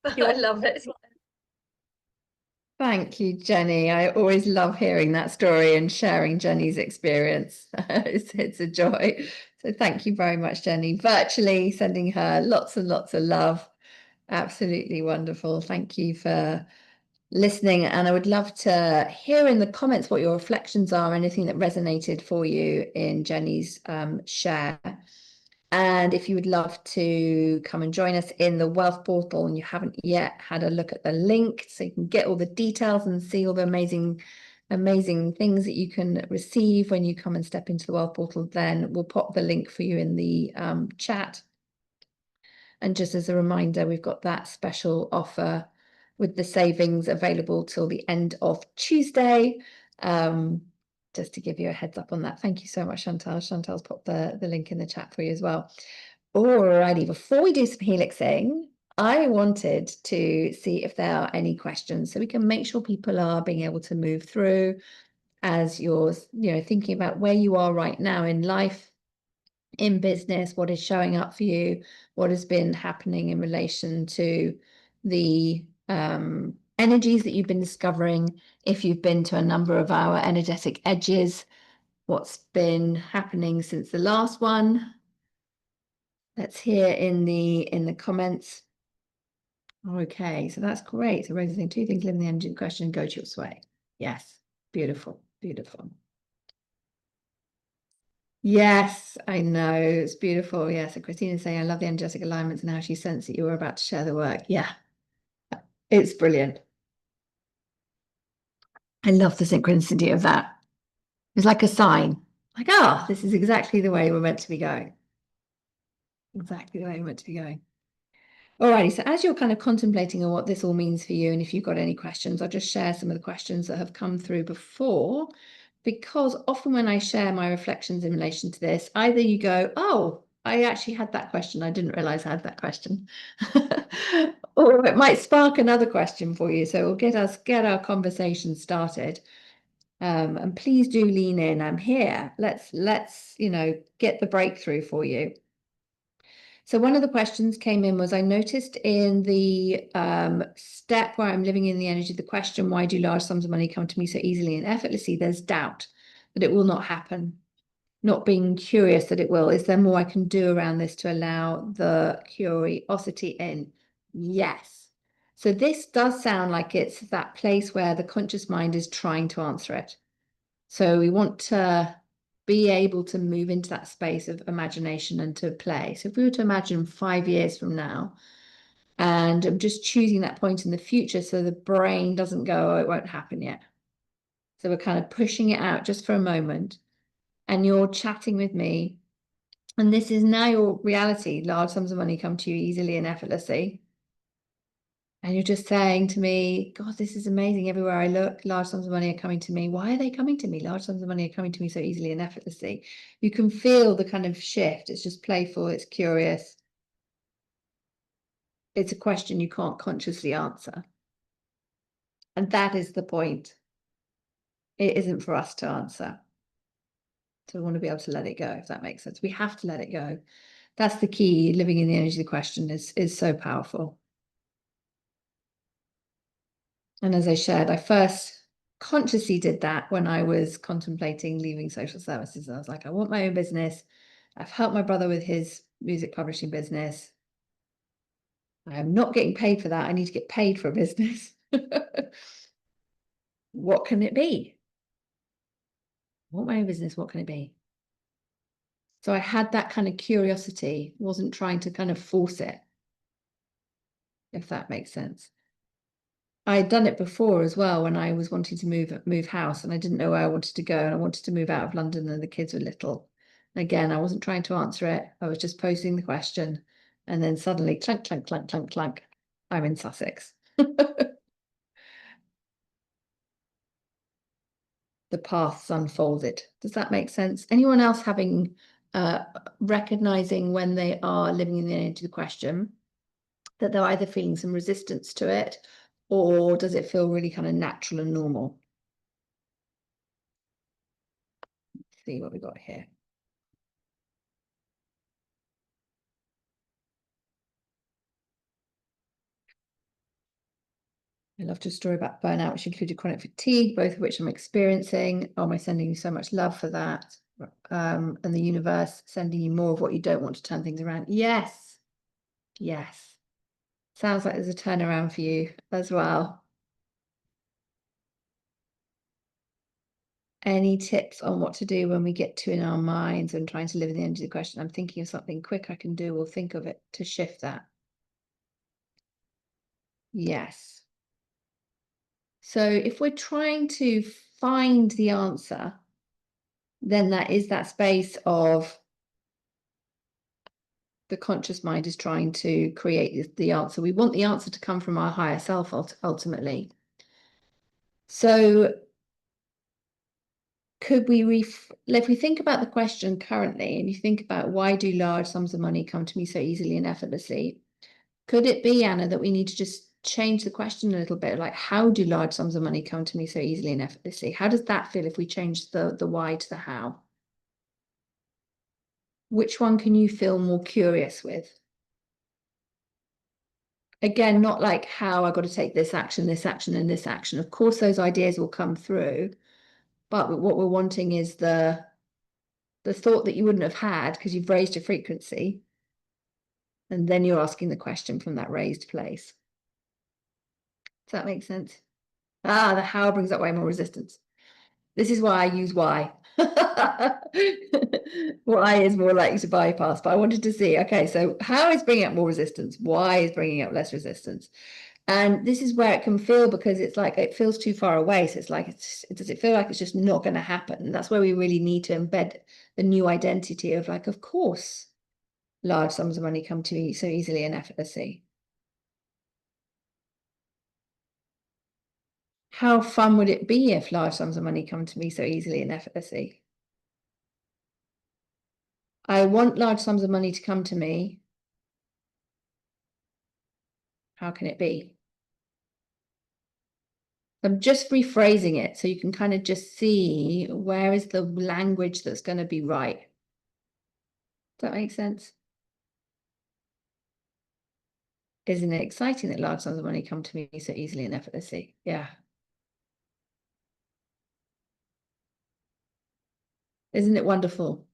I love it. Thank you, Jenny. I always love hearing that story and sharing Jenny's experience. It's a joy. So thank you very much, Jenny. Virtually sending her lots and lots of love. Absolutely wonderful. Thank you for listening. And I would love to hear in the comments what your reflections are, anything that resonated for you in Jenny's share. And if you would love to come and join us in the Wealth Portal and you haven't yet had a look at the link, so you can get all the details and see all the amazing things that you can receive when you come and step into the Wealth Portal, then we'll pop the link for you in the chat. And just as a reminder, we've got that special offer with the savings available till the end of Tuesday. Just to give you a heads up on that. Thank you so much, Chantal. Chantal's popped the link in the chat for you as well. Alrighty, before we do some helixing, I wanted to see if there are any questions so we can make sure people are being able to move through as you're thinking about where you are right now in life, in business, what is showing up for you, what has been happening in relation to the energies that you've been discovering. If you've been to a number of our energetic edges, what's been happening since the last one? Let's hear in the comments. Okay, so that's great. So Rose is saying 2 things: live in the energy of the question, go to your sway. Yes, beautiful, beautiful. Yes, I know, it's beautiful. Yeah, so Christina's saying, I love the energetic alignments and how she sensed that you were about to share the work. Yeah, it's brilliant. I love the synchronicity of that. It's like a sign, like, oh, this is exactly the way we're meant to be going. Exactly the way we're meant to be going. Alrighty, so as you're kind of contemplating on what this all means for you, and if you've got any questions, I'll just share some of the questions that have come through before, because often when I share my reflections in relation to this, either you go, oh, I actually had that question. I didn't realize I had that question. Or it might spark another question for you. So it'll get our conversation started. And please do lean in. I'm here. Let's get the breakthrough for you. So one of the questions came in was, I noticed in the step where I'm living in the energy, the question, why do large sums of money come to me so easily and effortlessly? There's doubt that it will not happen. Not being curious that it will. Is there more I can do around this to allow the curiosity in? Yes. So this does sound like it's that place where the conscious mind is trying to answer it. So we want to be able to move into that space of imagination and to play. So if we were to imagine 5 years from now, and I'm just choosing that point in the future so the brain doesn't go, oh, it won't happen yet. So we're kind of pushing it out just for a moment. And you're chatting with me, and this is now your reality. Large sums of money come to you easily and effortlessly. And you're just saying to me, God, this is amazing. Everywhere I look, large sums of money are coming to me. Why are they coming to me? Large sums of money are coming to me so easily and effortlessly. You can feel the kind of shift. It's just playful. It's curious. It's a question you can't consciously answer. And that is the point. It isn't for us to answer. So we want to be able to let it go, if that makes sense. We have to let it go. That's the key. Living in the energy of the question is so powerful. And as I shared, I first consciously did that when I was contemplating leaving social services. I was like, I want my own business. I've helped my brother with his music publishing business. I am not getting paid for that. I need to get paid for a business. What can it be? I want my own business. What can it be? So I had that kind of curiosity, wasn't trying to kind of force it, if that makes sense. I'd done it before as well when I was wanting to move house, and I didn't know where I wanted to go, and I wanted to move out of London and the kids were little. Again, I wasn't trying to answer it. I was just posing the question, and then suddenly clunk, clunk, clunk, clunk, clunk, I'm in Sussex. The paths unfolded. Does that make sense? Anyone else having recognizing when they are living in the energy of the question that they're either feeling some resistance to it, or does it feel really kind of natural and normal? Let's see what we got here. I loved your story about burnout, which included chronic fatigue, both of which I'm experiencing. Oh, am I sending you so much love for that? And the universe sending you more of what you don't want to turn things around. Yes. Yes. Sounds like there's a turnaround for you as well. Any tips on what to do when we get to in our minds and trying to live in the energy of the question? I'm thinking of something quick I can do or think of it to shift that. Yes. So if we're trying to find the answer, then that is that space of the conscious mind is trying to create the answer. We want the answer to come from our higher self ultimately. So could we, if we think about the question currently, and you think about why do large sums of money come to me so easily and effortlessly, could it be, Anna, that we need to just change the question a little bit? Like, how do large sums of money come to me so easily and effortlessly? How does that feel if we change the why to the how? Which one can you feel more curious with? Again, not like how I got to take this action, and this action. Of course, those ideas will come through, but what we're wanting is the thought that you wouldn't have had because you've raised your frequency, and then you're asking the question from that raised place. Does that make sense? Ah, the how brings up way more resistance. This is why I use why. Why is more likely to bypass, but I wanted to see, okay, so how is bringing up more resistance? Why is bringing up less resistance? And this is where it can feel, because it's like it feels too far away. So it's like, does it feel like it's just not going to happen? And that's where we really need to embed the new identity of like, of course, large sums of money come to me so easily and effortlessly. How fun would it be if large sums of money come to me so easily and effortlessly? I want large sums of money to come to me. How can it be? I'm just rephrasing it so you can kind of just see where is the language that's going to be right. Does that make sense? Isn't it exciting that large sums of money come to me so easily and effortlessly? Yeah. Isn't it wonderful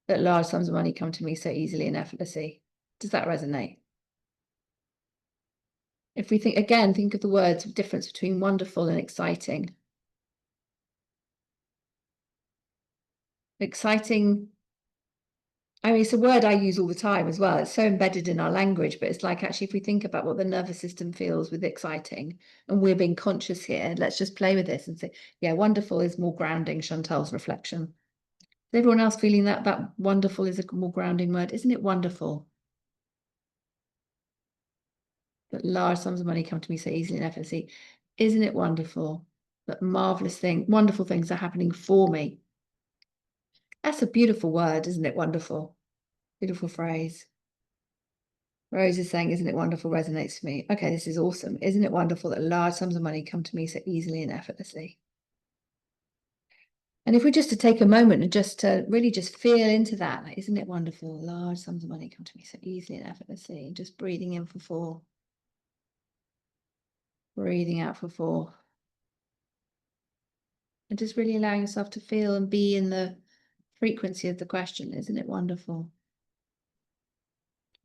that large sums of money come to me so easily and effortlessly? Does that resonate? If we think, again, think of the words, difference between wonderful and exciting. Exciting, I mean, it's a word I use all the time as well. It's so embedded in our language, but it's like actually if we think about what the nervous system feels with exciting, and we're being conscious here, let's just play with this and say, yeah, wonderful is more grounding, Chantal's reflection. Is everyone else feeling that wonderful is a more grounding word? Isn't it wonderful that large sums of money come to me so easily and effortlessly? Isn't it wonderful that wonderful things are happening for me? That's a beautiful word, isn't it? Wonderful. Beautiful phrase. Rose is saying, isn't it wonderful? Resonates to me. Okay, this is awesome. Isn't it wonderful that large sums of money come to me so easily and effortlessly? And if we just to take a moment and just to really just feel into that, like, isn't it wonderful? Large sums of money come to me so easily and effortlessly. Just breathing in for 4. Breathing out for 4. And just really allowing yourself to feel and be in the frequency of the question. Isn't it wonderful?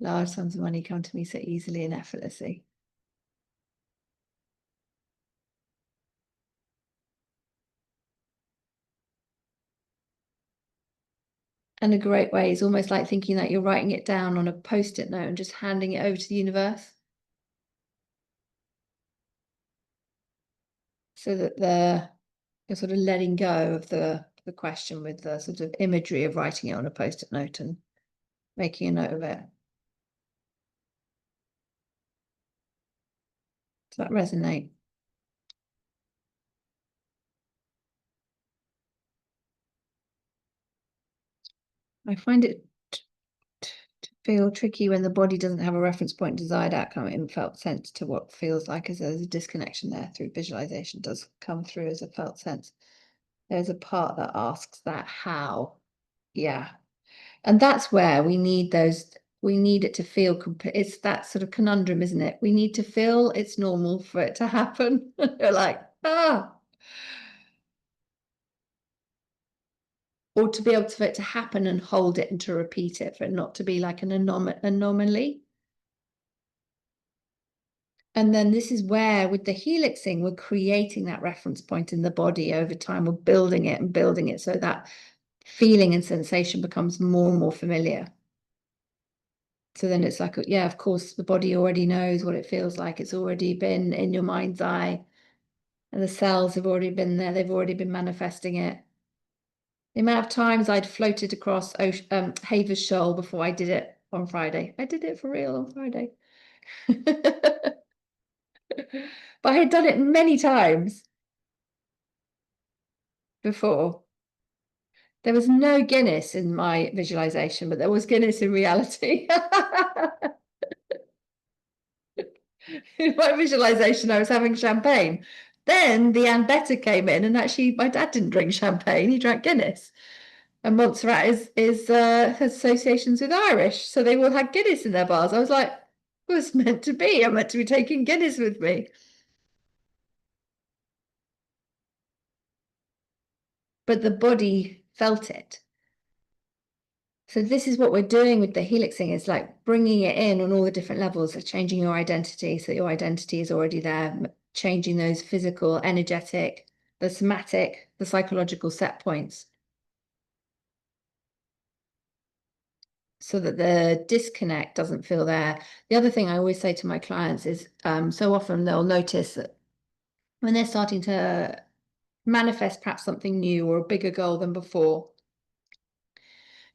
Large sums of money come to me so easily and effortlessly. And a great way is almost like thinking that you're writing it down on a post-it note and just handing it over to the universe. So that you're sort of letting go of the question with the sort of imagery of writing it on a post-it note and making a note of it. Does that resonate? I find it to feel tricky when the body doesn't have a reference point, desired outcome in felt sense to what feels like as there's a disconnection there through visualization does come through as a felt sense. There's a part that asks that how. Yeah. And that's where we need it to feel complete. It's that sort of conundrum, isn't it? We need to feel it's normal for it to happen. You're like, or to be able for it to happen and hold it and to repeat it, for it not to be like an anomaly. And then this is where, with the helixing, we're creating that reference point in the body over time. We're building it so that feeling and sensation becomes more and more familiar. So then it's like, yeah, of course, the body already knows what it feels like. It's already been in your mind's eye. And the cells have already been there. They've already been manifesting it. The amount of times I'd floated across Havers Shoal before I did it on Friday. I did it for real on Friday. But I had done it many times before. There was no Guinness in my visualization, but there was Guinness in reality. In my visualization, I was having champagne. Then the Ambetta came in, and actually, my dad didn't drink champagne; he drank Guinness. And Montserrat has associations with Irish, so they all had Guinness in their bars. I was like, it was meant to be. I'm meant to be taking Guinness with me. But the body felt it. So this is what we're doing with the helixing, is like bringing it in on all the different levels of changing your identity, so your identity is already there, changing those physical, energetic, the somatic, the psychological set points, so that the disconnect doesn't feel there. The other thing I always say to my clients is so often they'll notice that when they're starting to manifest perhaps something new or a bigger goal than before,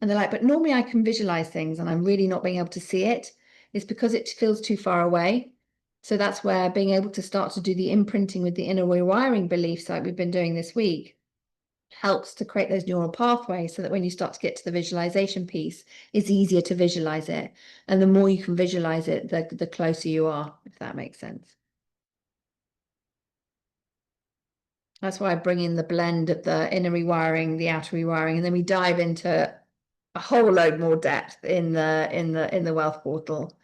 and they're like, but normally I can visualize things and I'm really not being able to see it. It's because it feels too far away. So that's where being able to start to do the imprinting with the inner rewiring beliefs like we've been doing this week helps to create those neural pathways so that when you start to get to the visualization piece, it's easier to visualize it. And the more you can visualize it, the closer you are, if that makes sense. That's why I bring in the blend of the inner rewiring, the outer rewiring, and then we dive into a whole load more depth in the wealth portal,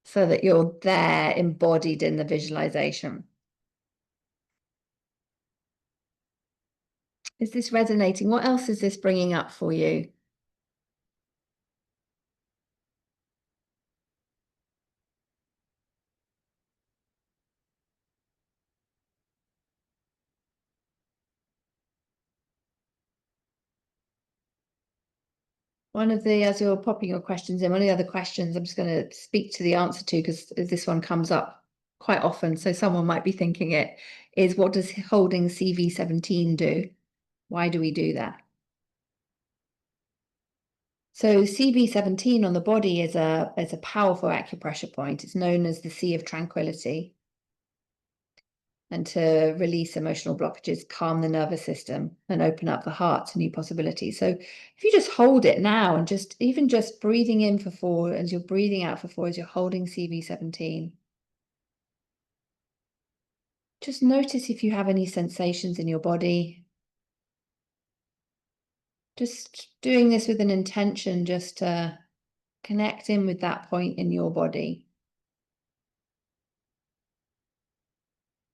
so that you're there embodied in the visualization. Is this resonating? What else is this bringing up for you? One of the, as you're popping your questions in, one of the other questions I'm just going to speak to the answer to, because this one comes up quite often, so someone might be thinking it, is what does holding CV17 do? Why do we do that? So CV17 on the body is a powerful acupressure point. It's known as the Sea of Tranquility. And to release emotional blockages, calm the nervous system, and open up the heart to new possibilities. So if you just hold it now and even just breathing in for 4 as you're breathing out for 4 as you're holding CV17. Just notice if you have any sensations in your body. Just doing this with an intention just to connect in with that point in your body.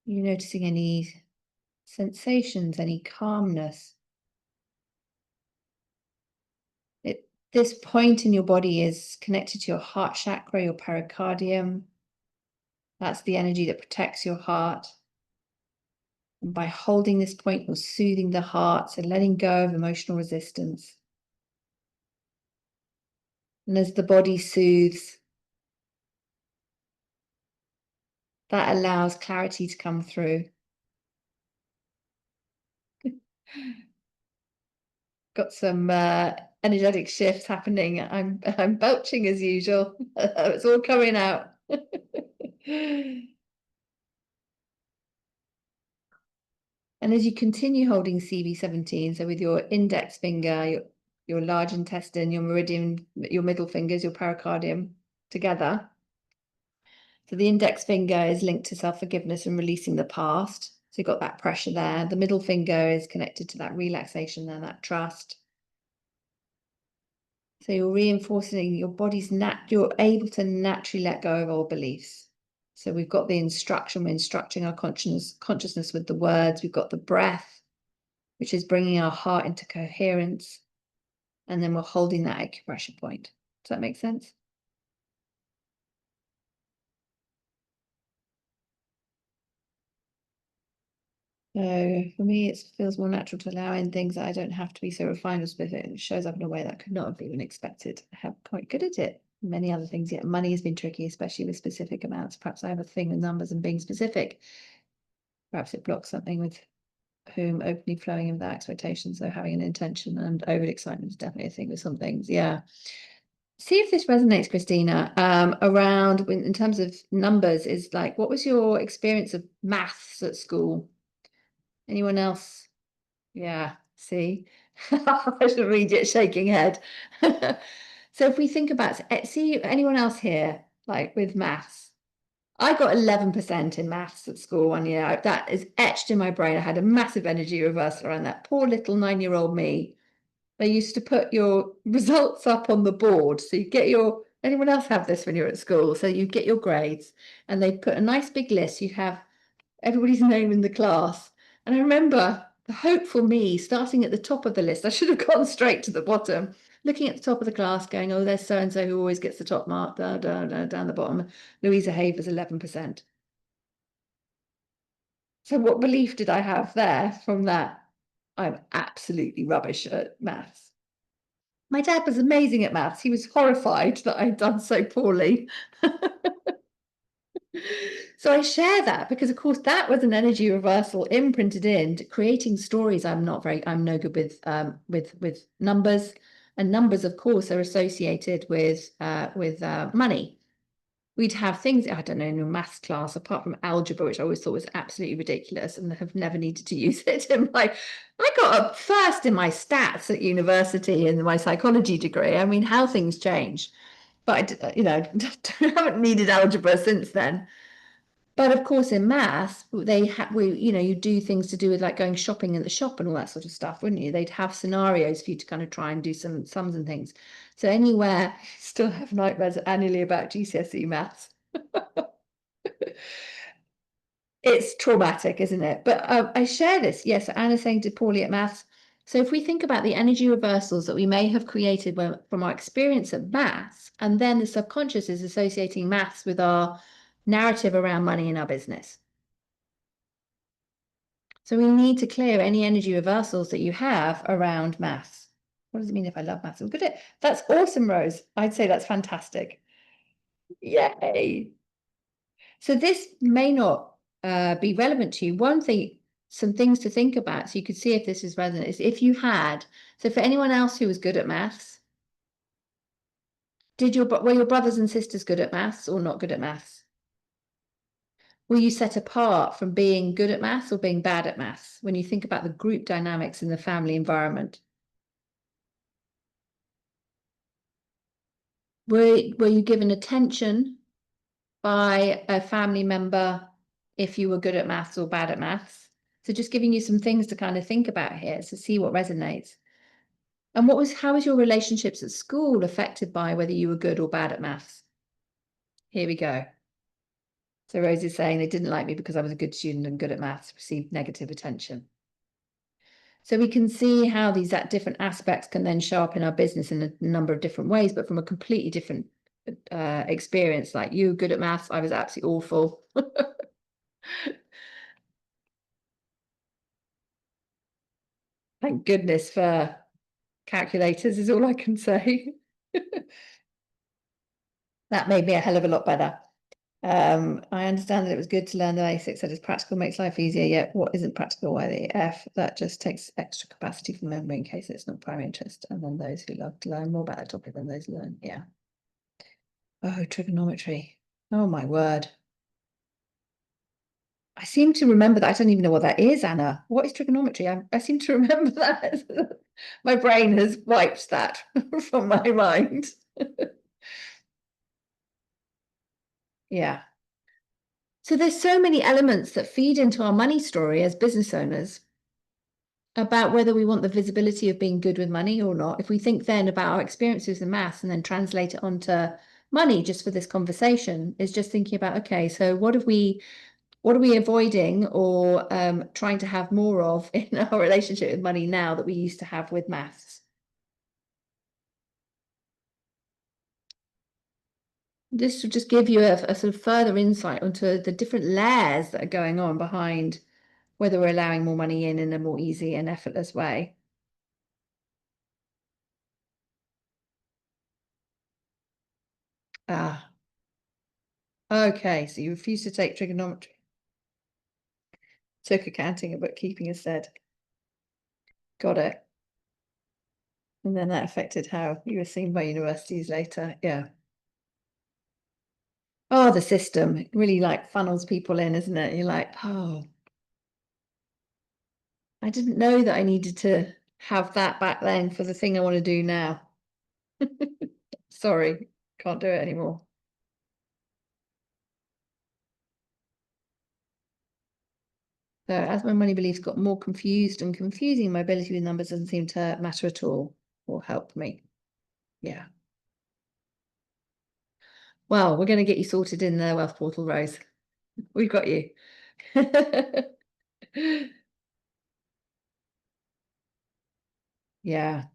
You noticing any sensations, any calmness? This point in your body is connected to your heart chakra, your pericardium. That's the energy that protects your heart. And by holding this point, you're soothing the heart, so letting go of emotional resistance. And as the body soothes, that allows clarity to come through. Got some energetic shifts happening. I'm belching as usual. It's all coming out. And as you continue holding CV17, so with your index finger, your large intestine, your meridian, your middle fingers, your pericardium together. So the index finger is linked to self-forgiveness and releasing the past. So you've got that pressure there. The middle finger is connected to that relaxation and that trust. So you're reinforcing your body's you're able to naturally let go of old beliefs. So we've got the instruction, we're instructing our consciousness with the words. We've got the breath, which is bringing our heart into coherence. And then we're holding that acupressure point. Does that make sense? So for me, it feels more natural to allow in things that I don't have to be so refined or specific. It shows up in a way that I could not have even expected. I'm quite good at it. Many other things, yet money has been tricky, especially with specific amounts. Perhaps I have a thing with numbers and being specific. Perhaps it blocks something with whom openly flowing without expectations. So having an intention and overexcitement is definitely a thing with some things. Yeah. See if this resonates, Christina, around in terms of numbers, is like, what was your experience of maths at school? Anyone else? Yeah, see? Social media shaking head. So if we think about, see anyone else here, like with maths? I got 11% in maths at school one year. That is etched in my brain. I had a massive energy reversal around that. Poor little 9-year-old me. They used to put your results up on the board. So you get anyone else have this when you're at school? So you get your grades and they put a nice big list. You have everybody's name in the class. And I remember the hopeful me starting at the top of the list. I should have gone straight to the bottom, looking at the top of the class going, oh, there's so-and-so who always gets the top mark, down the bottom. Louisa Havers, 11%. So what belief did I have there from that? I'm absolutely rubbish at maths. My dad was amazing at maths. He was horrified that I'd done so poorly. So I share that because, of course, that was an energy reversal imprinted in creating stories. I'm no good with numbers, and numbers, of course, are associated with money. we'd have things, I don't know, in a maths class, apart from algebra, which I always thought was absolutely ridiculous and have never needed to use it. And I got a first in my stats at university in my psychology degree. I mean, how things change. But I, haven't needed algebra since then. But of course, in maths, you do things to do with like going shopping in the shop and all that sort of stuff, wouldn't you? They'd have scenarios for you to kind of try and do some sums and things. So anywhere, still have nightmares annually about GCSE maths. It's traumatic, isn't it? But I share this. Yes, Anna's saying did poorly at maths. So if we think about the energy reversals that we may have created from our experience at maths, and then the subconscious is associating maths with our narrative around money in our business. So we need to clear any energy reversals that you have around maths. What does it mean if I love maths? I'm good at it. That's awesome, Rose. I'd say that's fantastic. Yay. So this may not be relevant to you. One thing, some things to think about, so you could see if this is resonant, is if you had, so for anyone else who was good at maths, were your brothers and sisters good at maths or not good at maths? Were you set apart from being good at maths or being bad at maths when you think about the group dynamics in the family environment? Were you given attention by a family member if you were good at maths or bad at maths? So just giving you some things to kind of think about here to see what resonates. And how was your relationships at school affected by whether you were good or bad at maths? Here we go. So Rose is saying they didn't like me because I was a good student and good at maths, received negative attention. So we can see how these different aspects can then show up in our business in a number of different ways, but from a completely different experience. Like you good at maths, I was absolutely awful. Thank goodness for calculators is all I can say. That made me a hell of a lot better. I understand that it was good to learn the basics, that is practical makes life easier, yet what isn't practical, why the F, that just takes extra capacity from memory in case it's not primary interest, and then those who love to learn more about that topic than those who learn, yeah. Oh, trigonometry. Oh my word. I seem to remember that. I don't even know what that is, Anna. What is trigonometry? I seem to remember that. My brain has wiped that from my mind. Yeah. So there's so many elements that feed into our money story as business owners about whether we want the visibility of being good with money or not. If we think then about our experiences in maths and then translate it onto money just for this conversation, is just thinking about, okay, so what are we avoiding or trying to have more of in our relationship with money now that we used to have with maths? This will just give you a sort of further insight onto the different layers that are going on behind whether we're allowing more money in a more easy and effortless way. Ah, okay, so you refuse to take trigonometry. Took accounting and bookkeeping instead. Got it. And then that affected how you were seen by universities later. Yeah. Oh, the system. It really like funnels people in, isn't it? You're like, oh, I didn't know that I needed to have that back then for the thing I want to do now. Sorry, can't do it anymore. So as my money beliefs got more confused and confusing, my ability with numbers doesn't seem to matter at all or help me. Yeah. Well, we're going to get you sorted in the wealth portal, Rose. We've got you. Yeah.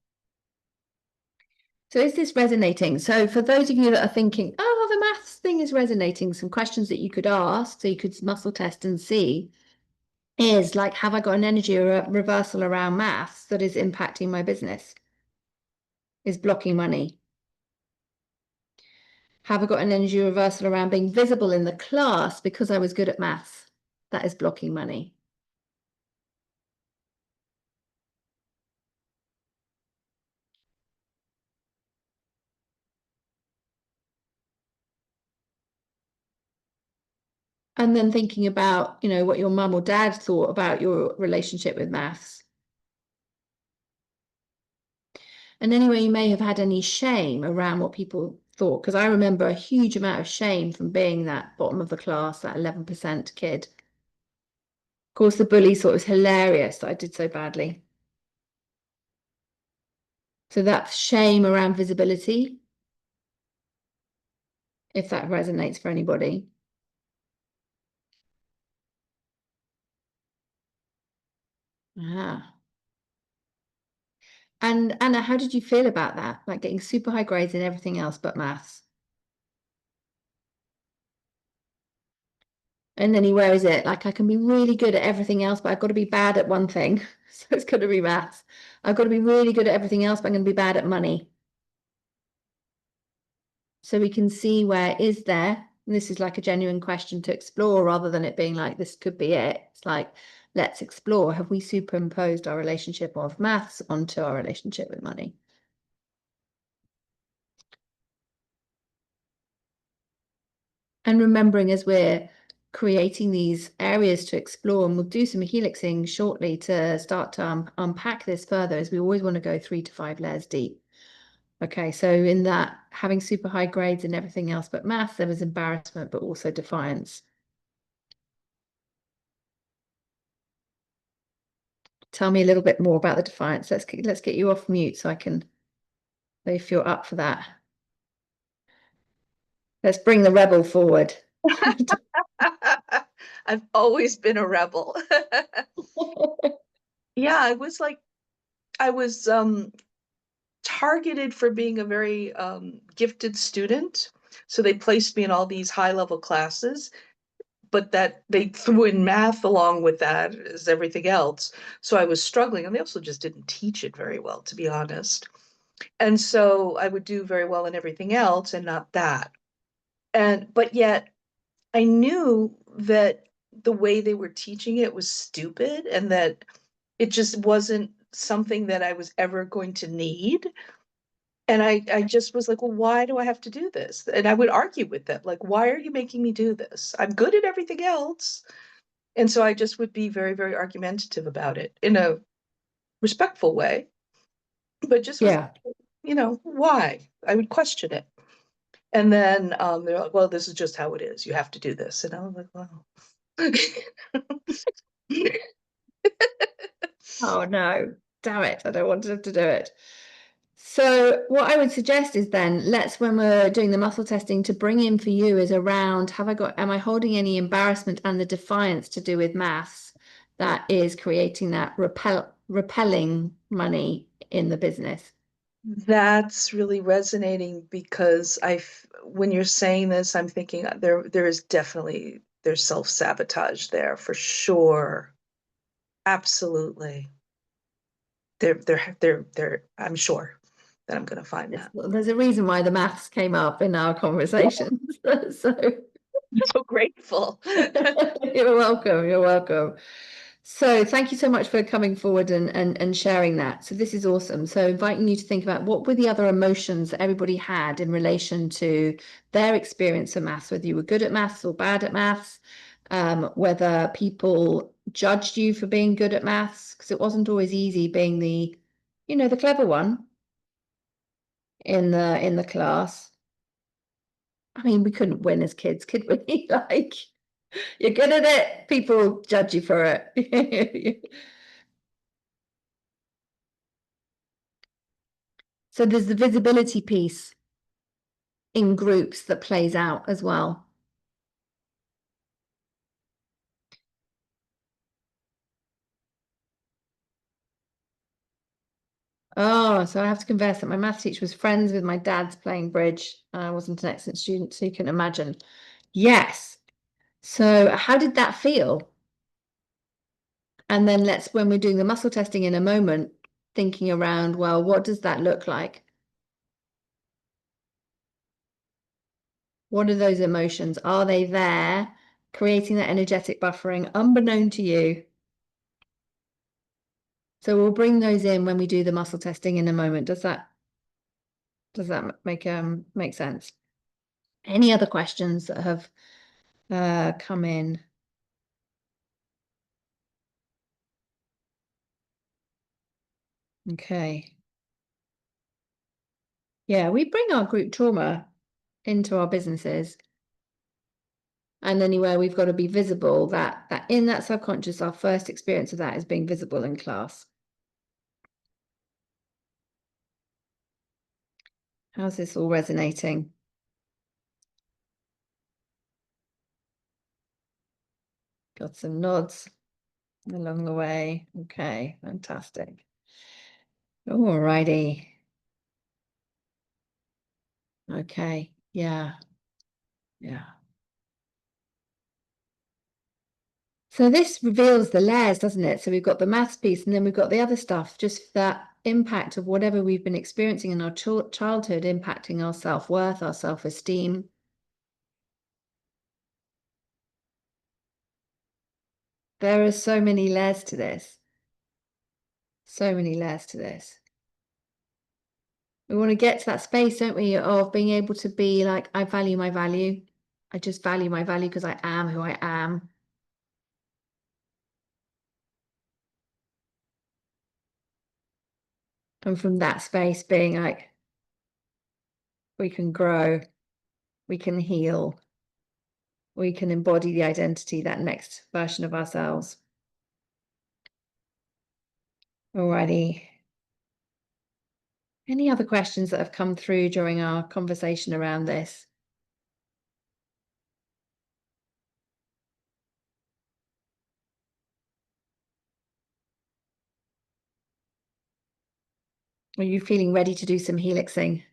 So is this resonating? So for those of you that are thinking, oh, the maths thing is resonating, some questions that you could ask, so you could muscle test and see, is like, have I got an energy reversal around maths that is impacting my business? Is blocking money? Have I got an energy reversal around being visible in the class because I was good at maths? That is blocking money. And then thinking about, you know, what your mum or dad thought about your relationship with maths. And anyway, you may have had any shame around what people thought, because I remember a huge amount of shame from being that bottom of the class, that 11% kid. Of course, the bully thought it was hilarious that I did so badly. So that's shame around visibility, if that resonates for anybody. Ah. And Anna, how did you feel about that? Like getting super high grades in everything else but maths? And then where is it? Like I can be really good at everything else, but I've got to be bad at one thing. So it's got to be maths. I've got to be really good at everything else, but I'm going to be bad at money. So we can see where is there, and this is like a genuine question to explore rather than it being like, this could be it. It's like, let's explore. Have we superimposed our relationship of maths onto our relationship with money? And remembering as we're creating these areas to explore, and we'll do some helixing shortly to start to unpack this further, as we always want to go 3 to 5 layers deep. Okay, so in that, having super high grades and everything else but math, there was embarrassment, but also defiance. Tell me a little bit more about the defiance. Let's get you off mute so I can know if you're up for that. Let's bring the rebel forward. I've always been a rebel. Yeah, I was targeted for being a very gifted student. So they placed me in all these high-level classes, but that they threw in math along with that as everything else. So I was struggling, and they also just didn't teach it very well, to be honest. And so I would do very well in everything else and not that. But yet I knew that the way they were teaching it was stupid and that it just wasn't something that I was ever going to need. And I just was like, well, why do I have to do this? And I would argue with them, like, why are you making me do this? I'm good at everything else. And so I just would be very, very argumentative about it in a respectful way, but just was, Yeah. you know, why? I would question it. And then they're like, well, this is just how it is. You have to do this. And I was like, well. Oh no, damn it. I don't want to have to do it. So what I would suggest is then when we're doing the muscle testing, to bring in for you is around, am I holding any embarrassment and the defiance to do with maths that is creating that repelling money in the business? That's really resonating because when you're saying this, I'm thinking there is definitely, there's self-sabotage there for sure. Absolutely. I'm sure that I'm going to find that. There's a reason why the maths came up in our conversations. So I'm so grateful. you're welcome. You're welcome. So thank you so much for coming forward and sharing that. So this is awesome. So inviting you to think about what were the other emotions that everybody had in relation to their experience of maths, whether you were good at maths or bad at maths, whether people judged you for being good at maths, because it wasn't always easy being the, you know, the clever one in the class. I mean, we couldn't win as kids, could we? Like, you're good at it, people judge you for it. So there's the visibility piece in groups that plays out as well. Oh, so I have to confess that my math teacher was friends with my dad's playing bridge. I wasn't an excellent student, so you can imagine. Yes. So how did that feel? And then when we're doing the muscle testing in a moment, thinking around, well, what does that look like? What are those emotions? Are they there, creating that energetic buffering unbeknown to you? So we'll bring those in when we do the muscle testing in a moment. Does that make sense? Any other questions that have come in. Okay. Yeah, we bring our group trauma into our businesses. And anywhere we've got to be visible, that in that subconscious, our first experience of that is being visible in class. How's this all resonating? Got some nods along the way. Okay, fantastic. All righty. Okay, yeah. So this reveals the layers, doesn't it? So we've got the maths piece, and then we've got the other stuff, just that impact of whatever we've been experiencing in our childhood impacting our self-worth, our self-esteem. There are so many layers to this. So many layers to this. We want to get to that space, don't we, of being able to be like, I value my value. I just value my value because I am who I am. And from that space being like, we can grow, we can heal, we can embody the identity, that next version of ourselves. Alrighty. Any other questions that have come through during our conversation around this? Are you feeling ready to do some helixing?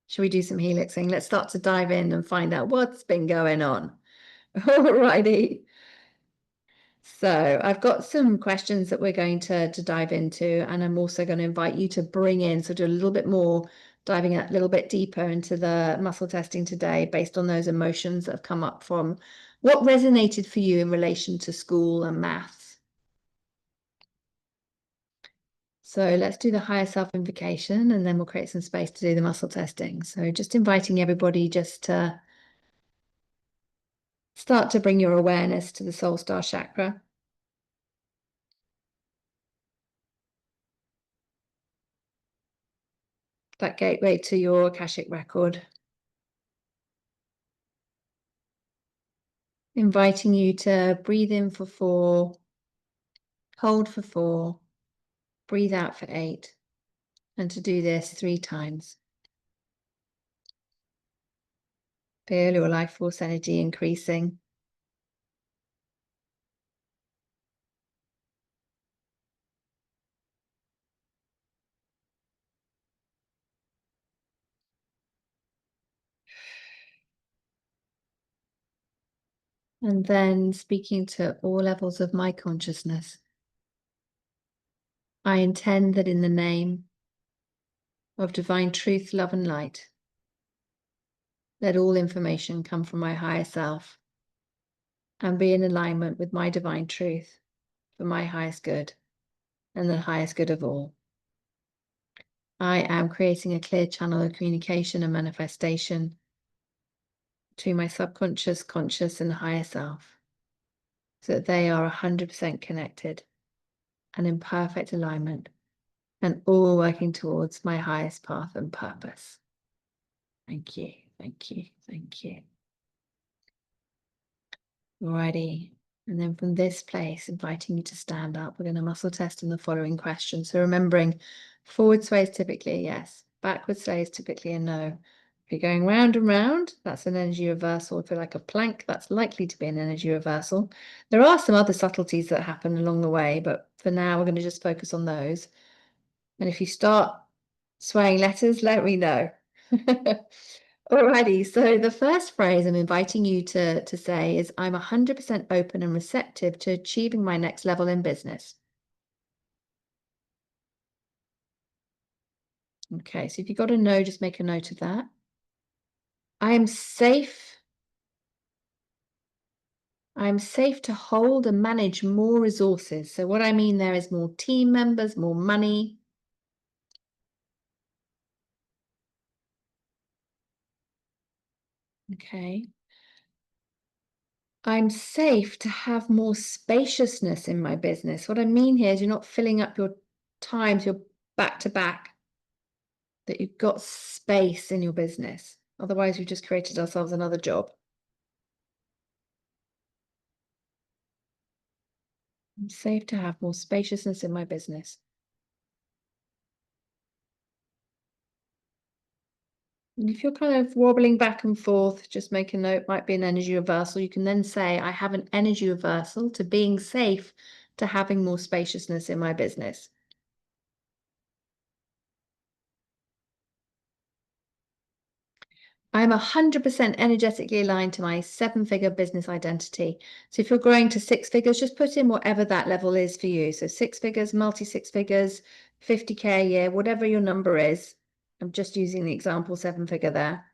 Shall we do some helixing? Let's start to dive in and find out what's been going on. Alrighty. So I've got some questions that we're going to dive into, and I'm also going to invite you to bring in, so do a little bit more, diving a little bit deeper into the muscle testing today based on those emotions that have come up from what resonated for you in relation to school and maths. So let's do the higher self invocation, and then we'll create some space to do the muscle testing. So just inviting everybody just to start to bring your awareness to the soul star chakra. That gateway to your Akashic record. Inviting you to breathe in for 4, hold for 4, breathe out for 8, and to do this 3 times. Feel your life force energy increasing. And then speaking to all levels of my consciousness. I intend that in the name of divine truth, love, and light, let all information come from my higher self and be in alignment with my divine truth for my highest good and the highest good of all. I am creating a clear channel of communication and manifestation between my subconscious, conscious, and higher self, so that they are 100% connected and in perfect alignment, and all working towards my highest path and purpose. Thank you, thank you, thank you. Alrighty. And then from this place, inviting you to stand up, we're going to muscle test in the following question. So remembering, forward sway is typically a yes, backward sway is typically a no. If you're going round and round, that's an energy reversal. If you're like a plank, that's likely to be an energy reversal. There are some other subtleties that happen along the way, but for now, we're going to just focus on those. And if you start swaying letters, let me know. Alrighty, so the first phrase I'm inviting you to say is, I'm 100% open and receptive to achieving my next level in business. Okay, so if you've got a no, just make a note of that. I am safe. I'm safe to hold and manage more resources. So what I mean there is more team members, more money. Okay. I'm safe to have more spaciousness in my business. What I mean here is you're not filling up your times, you're back to back, that you've got space in your business. Otherwise, we've just created ourselves another job. I'm safe to have more spaciousness in my business. And if you're kind of wobbling back and forth, just make a note, might be an energy reversal. You can then say, I have an energy reversal to being safe to having more spaciousness in my business. I'm 100% energetically aligned to my 7-figure business identity. So if you're growing to 6 figures, just put in whatever that level is for you. So 6 figures, multi 6 figures, 50K a year, whatever your number is. I'm just using the example 7-figure there.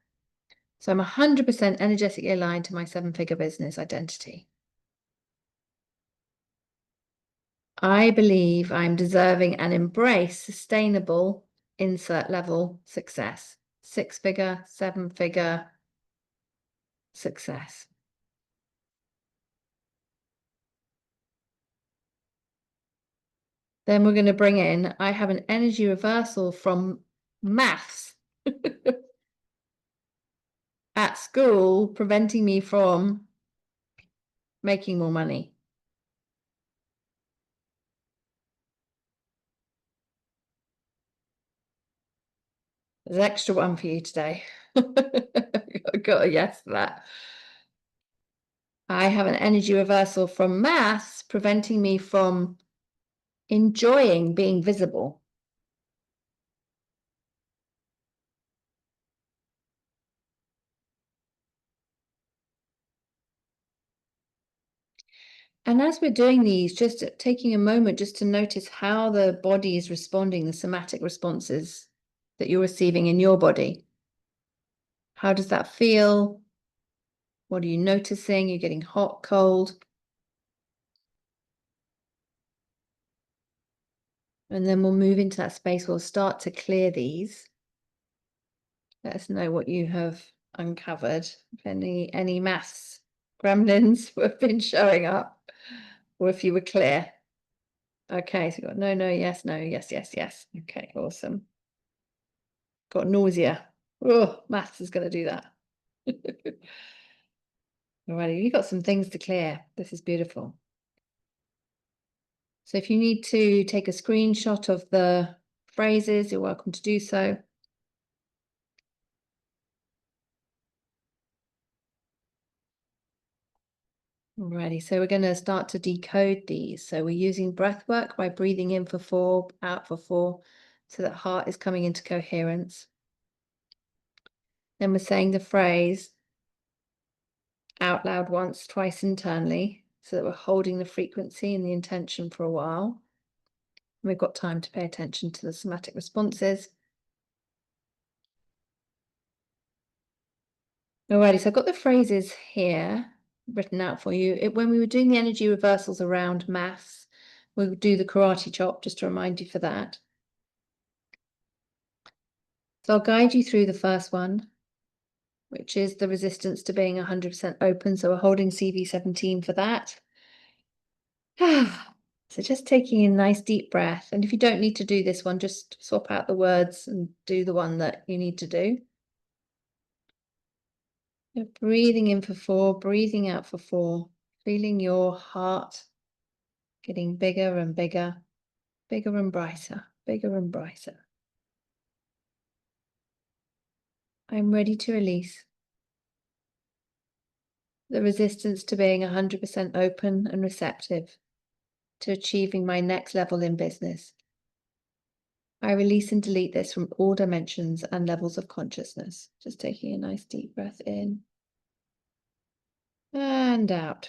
So I'm 100% energetically aligned to my 7-figure business identity. I believe I'm deserving and embrace sustainable insert level success. 6-figure, 7-figure success. Then we're going to bring in, I have an energy reversal from maths at school, preventing me from making more money. There's an extra one for you today. I got a yes for that. I have an energy reversal from maths, preventing me from enjoying being visible. And as we're doing these, just taking a moment just to notice how the body is responding, the somatic responses that you're receiving in your body. How does that feel? What are you noticing? You're getting hot, cold. And then we'll move into that space. We'll start to clear these. Let us know what you have uncovered. If any maths gremlins have been showing up, or if you were clear. Okay, so we've got no, no, yes, no, yes, yes, yes. Okay, awesome. Got nausea. Oh, maths is going to do that. Alrighty, you've got some things to clear. This is beautiful. So if you need to take a screenshot of the phrases, you're welcome to do so. Alrighty, so we're going to start to decode these. So we're using breath work by breathing in for 4, out for 4, so that heart is coming into coherence. Then we're saying the phrase out loud once, twice internally, so that we're holding the frequency and the intention for a while. And we've got time to pay attention to the somatic responses. Alrighty, so I've got the phrases here written out for you. When we were doing the energy reversals around maths, we'll do the karate chop, just to remind you for that. So I'll guide you through the first one, which is the resistance to being 100% open. So we're holding CV17 for that. So just taking a nice deep breath. And if you don't need to do this one, just swap out the words and do the one that you need to do. You're breathing in for 4, breathing out for 4, feeling your heart getting bigger and bigger, bigger and brighter, bigger and brighter. I'm ready to release the resistance to being 100% open and receptive to achieving my next level in business. I release and delete this from all dimensions and levels of consciousness. Just taking a nice deep breath in and out.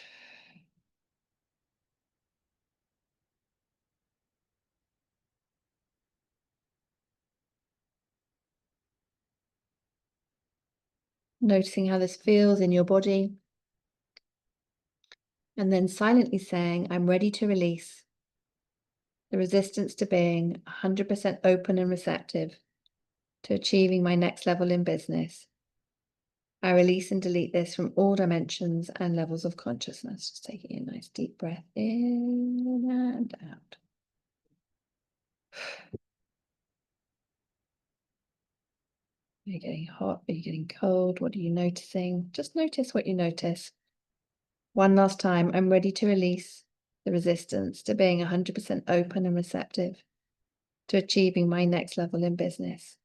Noticing how this feels in your body. And then silently saying, I'm ready to release the resistance to being 100% open and receptive to achieving my next level in business. I release and delete this from all dimensions and levels of consciousness. Just taking a nice deep breath in and out. Are you getting hot? Are you getting cold? What are you noticing? Just notice what you notice. One last time, I'm ready to release the resistance to being 100% open and receptive to achieving my next level in business.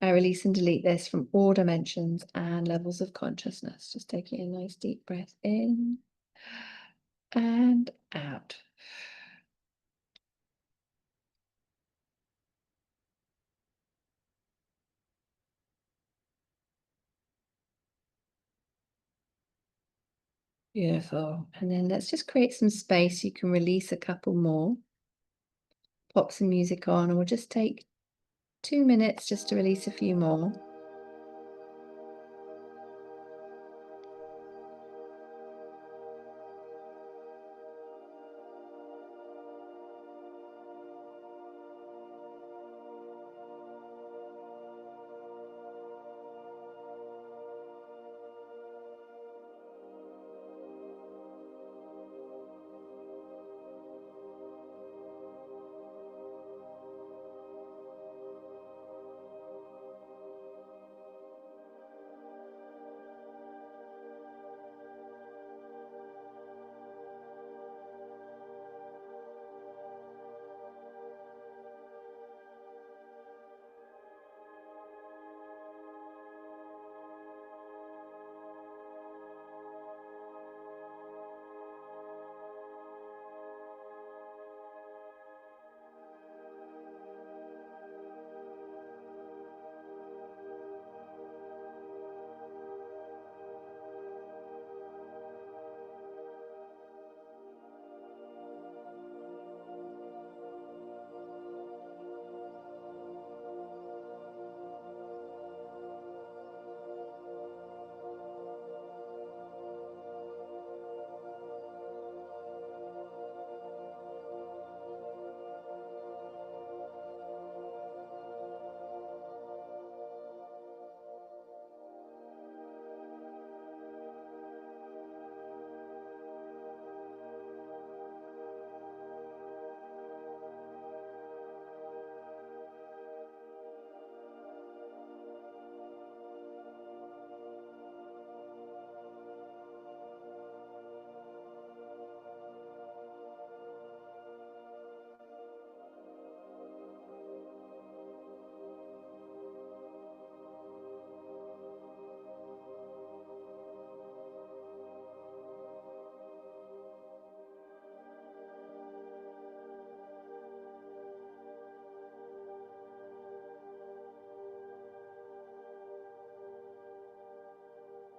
I release and delete this from all dimensions and levels of consciousness. Just taking a nice deep breath in and out. Beautiful. And then let's just create some space. You can release a couple more. Pop some music on, and we'll just take 2 minutes just to release a few more.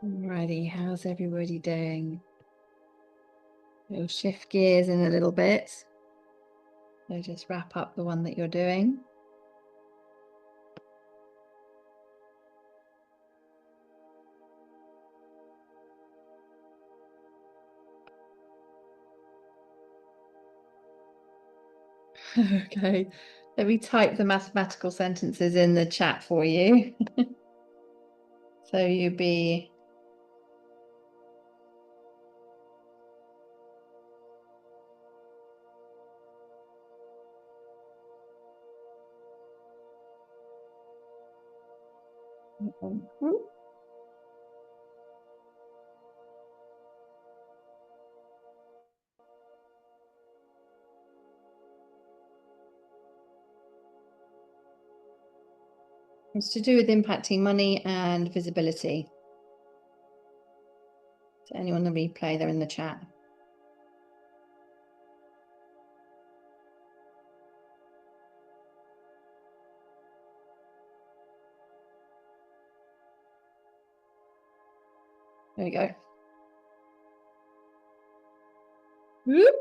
Alrighty, how's everybody doing? We'll shift gears in a little bit. So just wrap up the one that you're doing. Okay, let me type the mathematical sentences in the chat for you. So you'd be it's to do with impacting money and visibility. So anyone on the replay, they're in the chat. There we go. Whoop.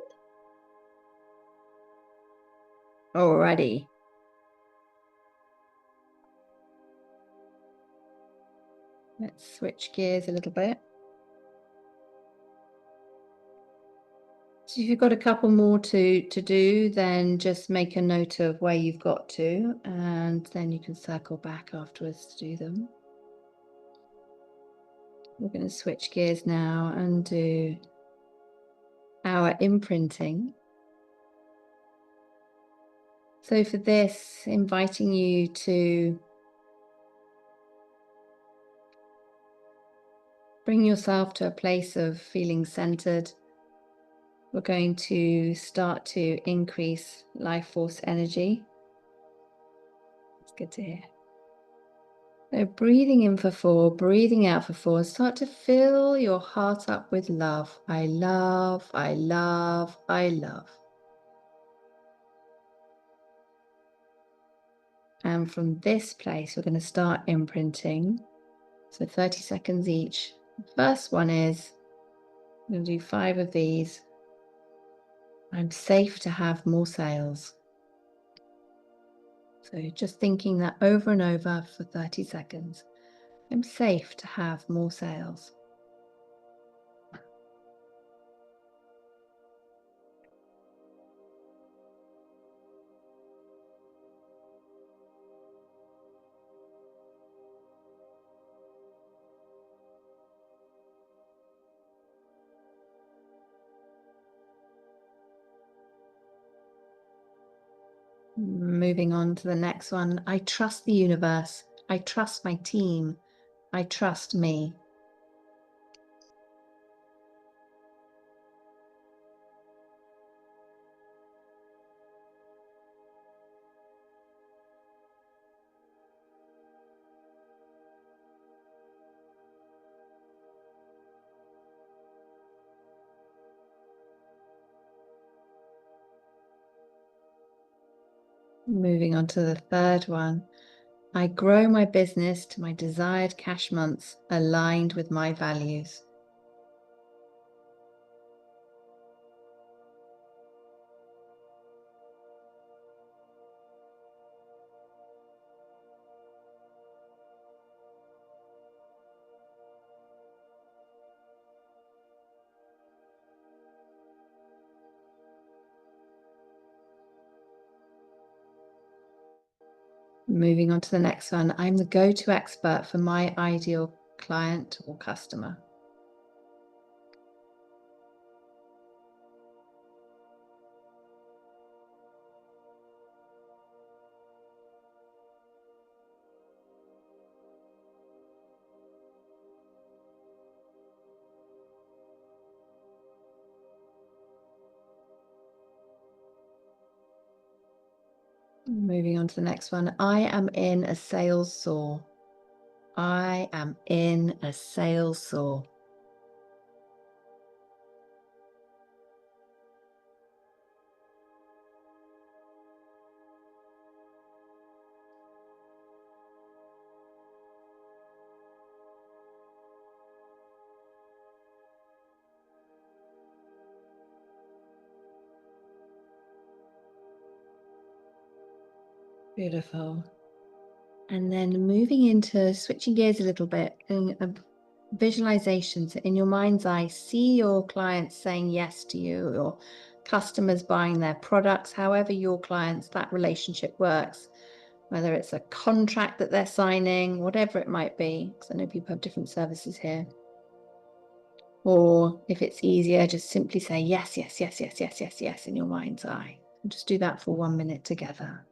Alrighty. Let's switch gears a little bit. So if you've got a couple more to do, then just make a note of where you've got to, and then you can circle back afterwards to do them. we're going to switch gears now and do our imprinting. So for this, inviting you to bring yourself to a place of feeling centered. We're going to start to increase life force energy. It's good to hear. So breathing in for 4, breathing out for 4. Start to fill your heart up with love. I love, I love, I love. And from this place, we're going to start imprinting. So 30 seconds each. The first one is, I'm going to do 5 of these. I'm safe to have more sales. So just thinking that over and over for 30 seconds. I'm safe to have more sales. Moving on to the next one. I trust the universe. I trust my team. I trust me. Moving on to the third one. I grow my business to my desired cash months aligned with my values. Moving on to the next one. I'm the go-to expert for my ideal client or customer. Moving on to the next one. I am in a sales soar. I am in a sales soar. Beautiful. And then moving into switching gears a little bit, doing a visualization. So in your mind's eye, see your clients saying yes to you, your customers buying their products, however your clients, that relationship works, whether it's a contract that they're signing, whatever it might be, because I know people have different services here. Or if it's easier, just simply say yes, yes, yes, yes, yes, yes, yes in your mind's eye. And just do that for 1 minute together.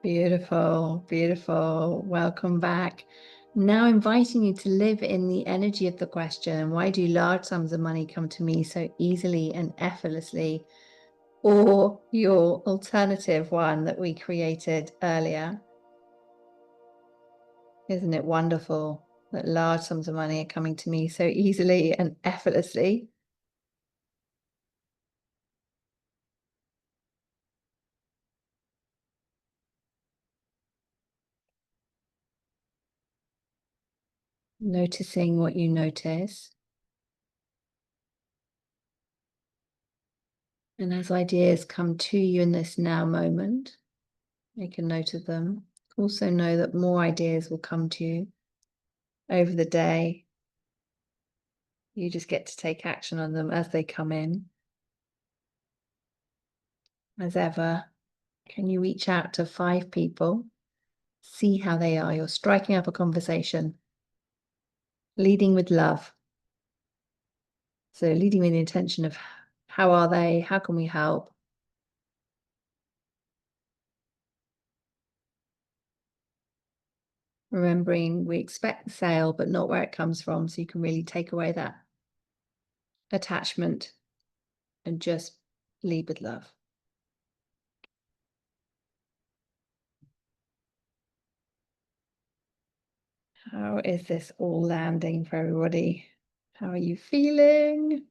Beautiful, beautiful. Welcome back. Now inviting you to live in the energy of the question, why do large sums of money come to me so easily and effortlessly? Or your alternative one that we created earlier. Isn't it wonderful that large sums of money are coming to me so easily and effortlessly? Noticing what you notice. And as ideas come to you in this now moment, make a note of them. Also know that more ideas will come to you over the day. You just get to take action on them as they come in. As ever, can you reach out to 5 people? See how they are. You're striking up a conversation. Leading with love. So leading with the intention of how are they? How can we help? Remembering we expect the sale, but not where it comes from. So you can really take away that attachment and just lead with love. How is this all landing for everybody? How are you feeling?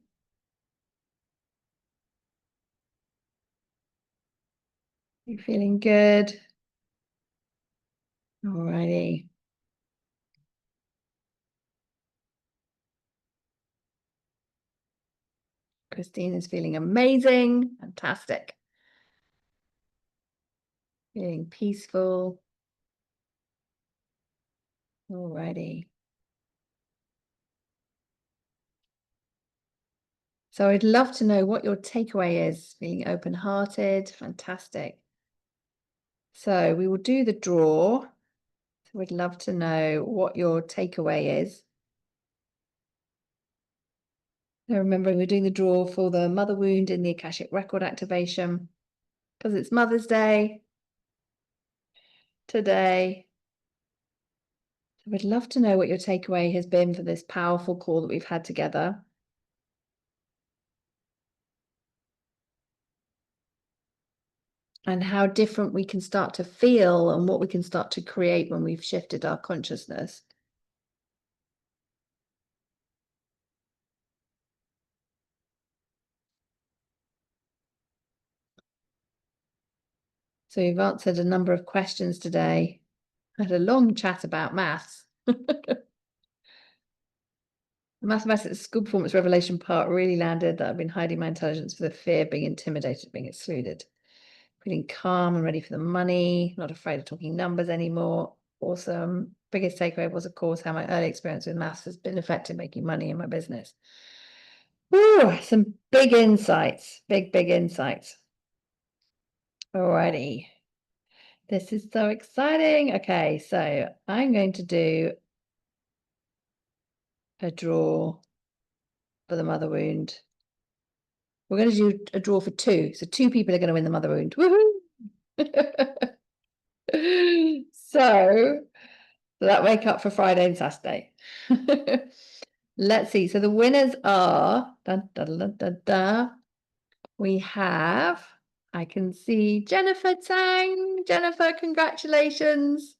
You feeling good? Alrighty. Christine is feeling amazing. Fantastic. Feeling peaceful. Alrighty. So I'd love to know what your takeaway is. Feeling open-hearted. Fantastic. So we will do the draw. So we'd love to know what your takeaway is. So remember, we're doing the draw for the mother wound in the Akashic Record activation because it's Mother's Day today. So we'd love to know what your takeaway has been for this powerful call that we've had together. And how different we can start to feel and what we can start to create when we've shifted our consciousness. So you've answered a number of questions today. I had a long chat about maths. The mathematics school performance revelation part really landed that I've been hiding my intelligence for the fear of being intimidated, being excluded. Feeling calm and ready for the money, not afraid of talking numbers anymore. Awesome. Biggest takeaway was, of course, how my early experience with maths has been effective making money in my business. Ooh, some big insights, big insights. Alrighty. This is so exciting. Okay, so I'm going to do a draw for the mother wound. We're going to do a draw for 2. So 2 people are going to win the mother wound. Woohoo! So that make up for Friday and Saturday. Let's see. So the winners are we have, I can see Jennifer Tang. Jennifer, congratulations.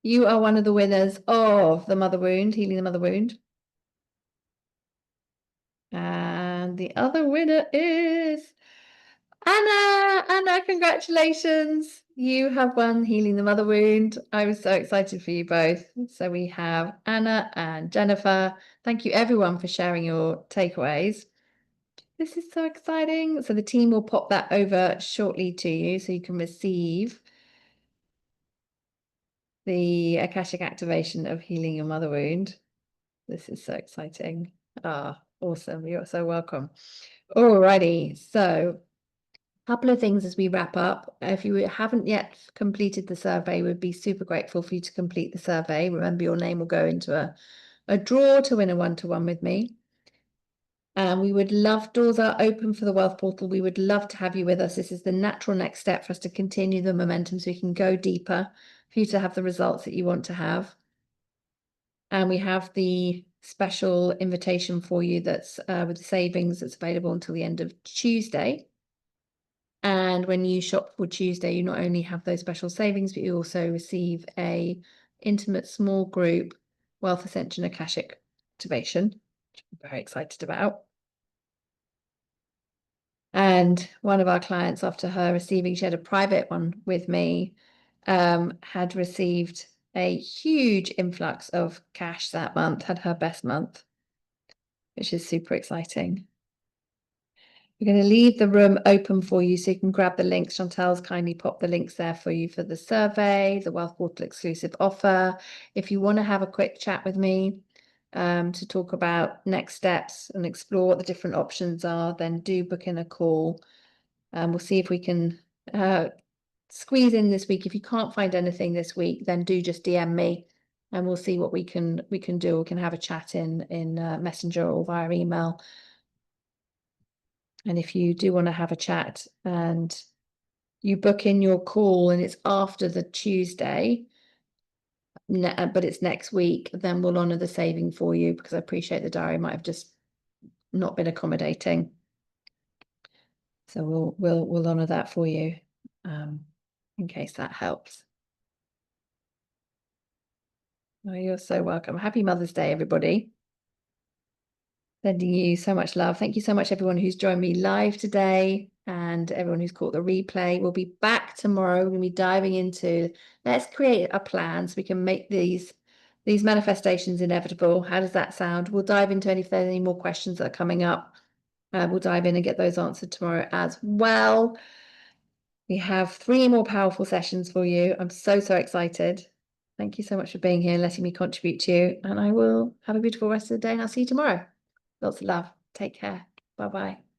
You are one of the winners of the mother wound, healing the mother wound. And the other winner is Anna. Anna, congratulations. You have won healing the mother wound. I was so excited for you both. So we have Anna and Jennifer. Thank you everyone for sharing your takeaways. This is so exciting. So the team will pop that over shortly to you so you can receive the Akashic activation of healing your mother wound. This is so exciting. Ah, awesome. You're so welcome. Alrighty. So a couple of things as we wrap up. If you haven't yet completed the survey, we'd be super grateful for you to complete the survey. Remember, your name will go into a draw to win a one-to-one with me. And we would love, doors are open for the Wealth Portal. We would love to have you with us. This is the natural next step for us to continue the momentum so we can go deeper for you to have the results that you want to have. And we have the special invitation for you that's with the savings that's available until the end of Tuesday. And when you shop for Tuesday, you not only have those special savings, but you also receive a intimate small group Wealth Ascension Akashic activation, which I'm very excited about. And one of our clients, after her receiving, she had a private one with me, had received a huge influx of cash that month, had her best month, which is super exciting. We're going to leave the room open for you so you can grab the links. Chantel's kindly popped the links there for you for the survey, the Wealth Portal exclusive offer. If you want to have a quick chat with me to talk about next steps and explore what the different options are, then do book in a call. We'll see if we can squeeze in this week. If you can't find anything this week, then do just DM me and we'll see what we can do. We can have a chat in Messenger or via email. And if you do want to have a chat and you book in your call and it's after the Tuesday, but it's next week, then we'll honour the saving for you, because I appreciate the diary might have just not been accommodating. So we'll honour that for you, in case that helps. Oh, you're so welcome. Happy Mother's Day, everybody. Sending you so much love. Thank you so much, everyone who's joined me live today and everyone who's caught the replay. We'll be back tomorrow. We're going to be diving into, let's create a plan so we can make these manifestations inevitable. How does that sound? We'll dive into if there's any more questions that are coming up. We'll dive in and get those answered tomorrow as well. We have 3 more powerful sessions for you. I'm so excited. Thank you so much for being here and letting me contribute to you. And I will have a beautiful rest of the day and I'll see you tomorrow. Lots of love. Take care. Bye-bye.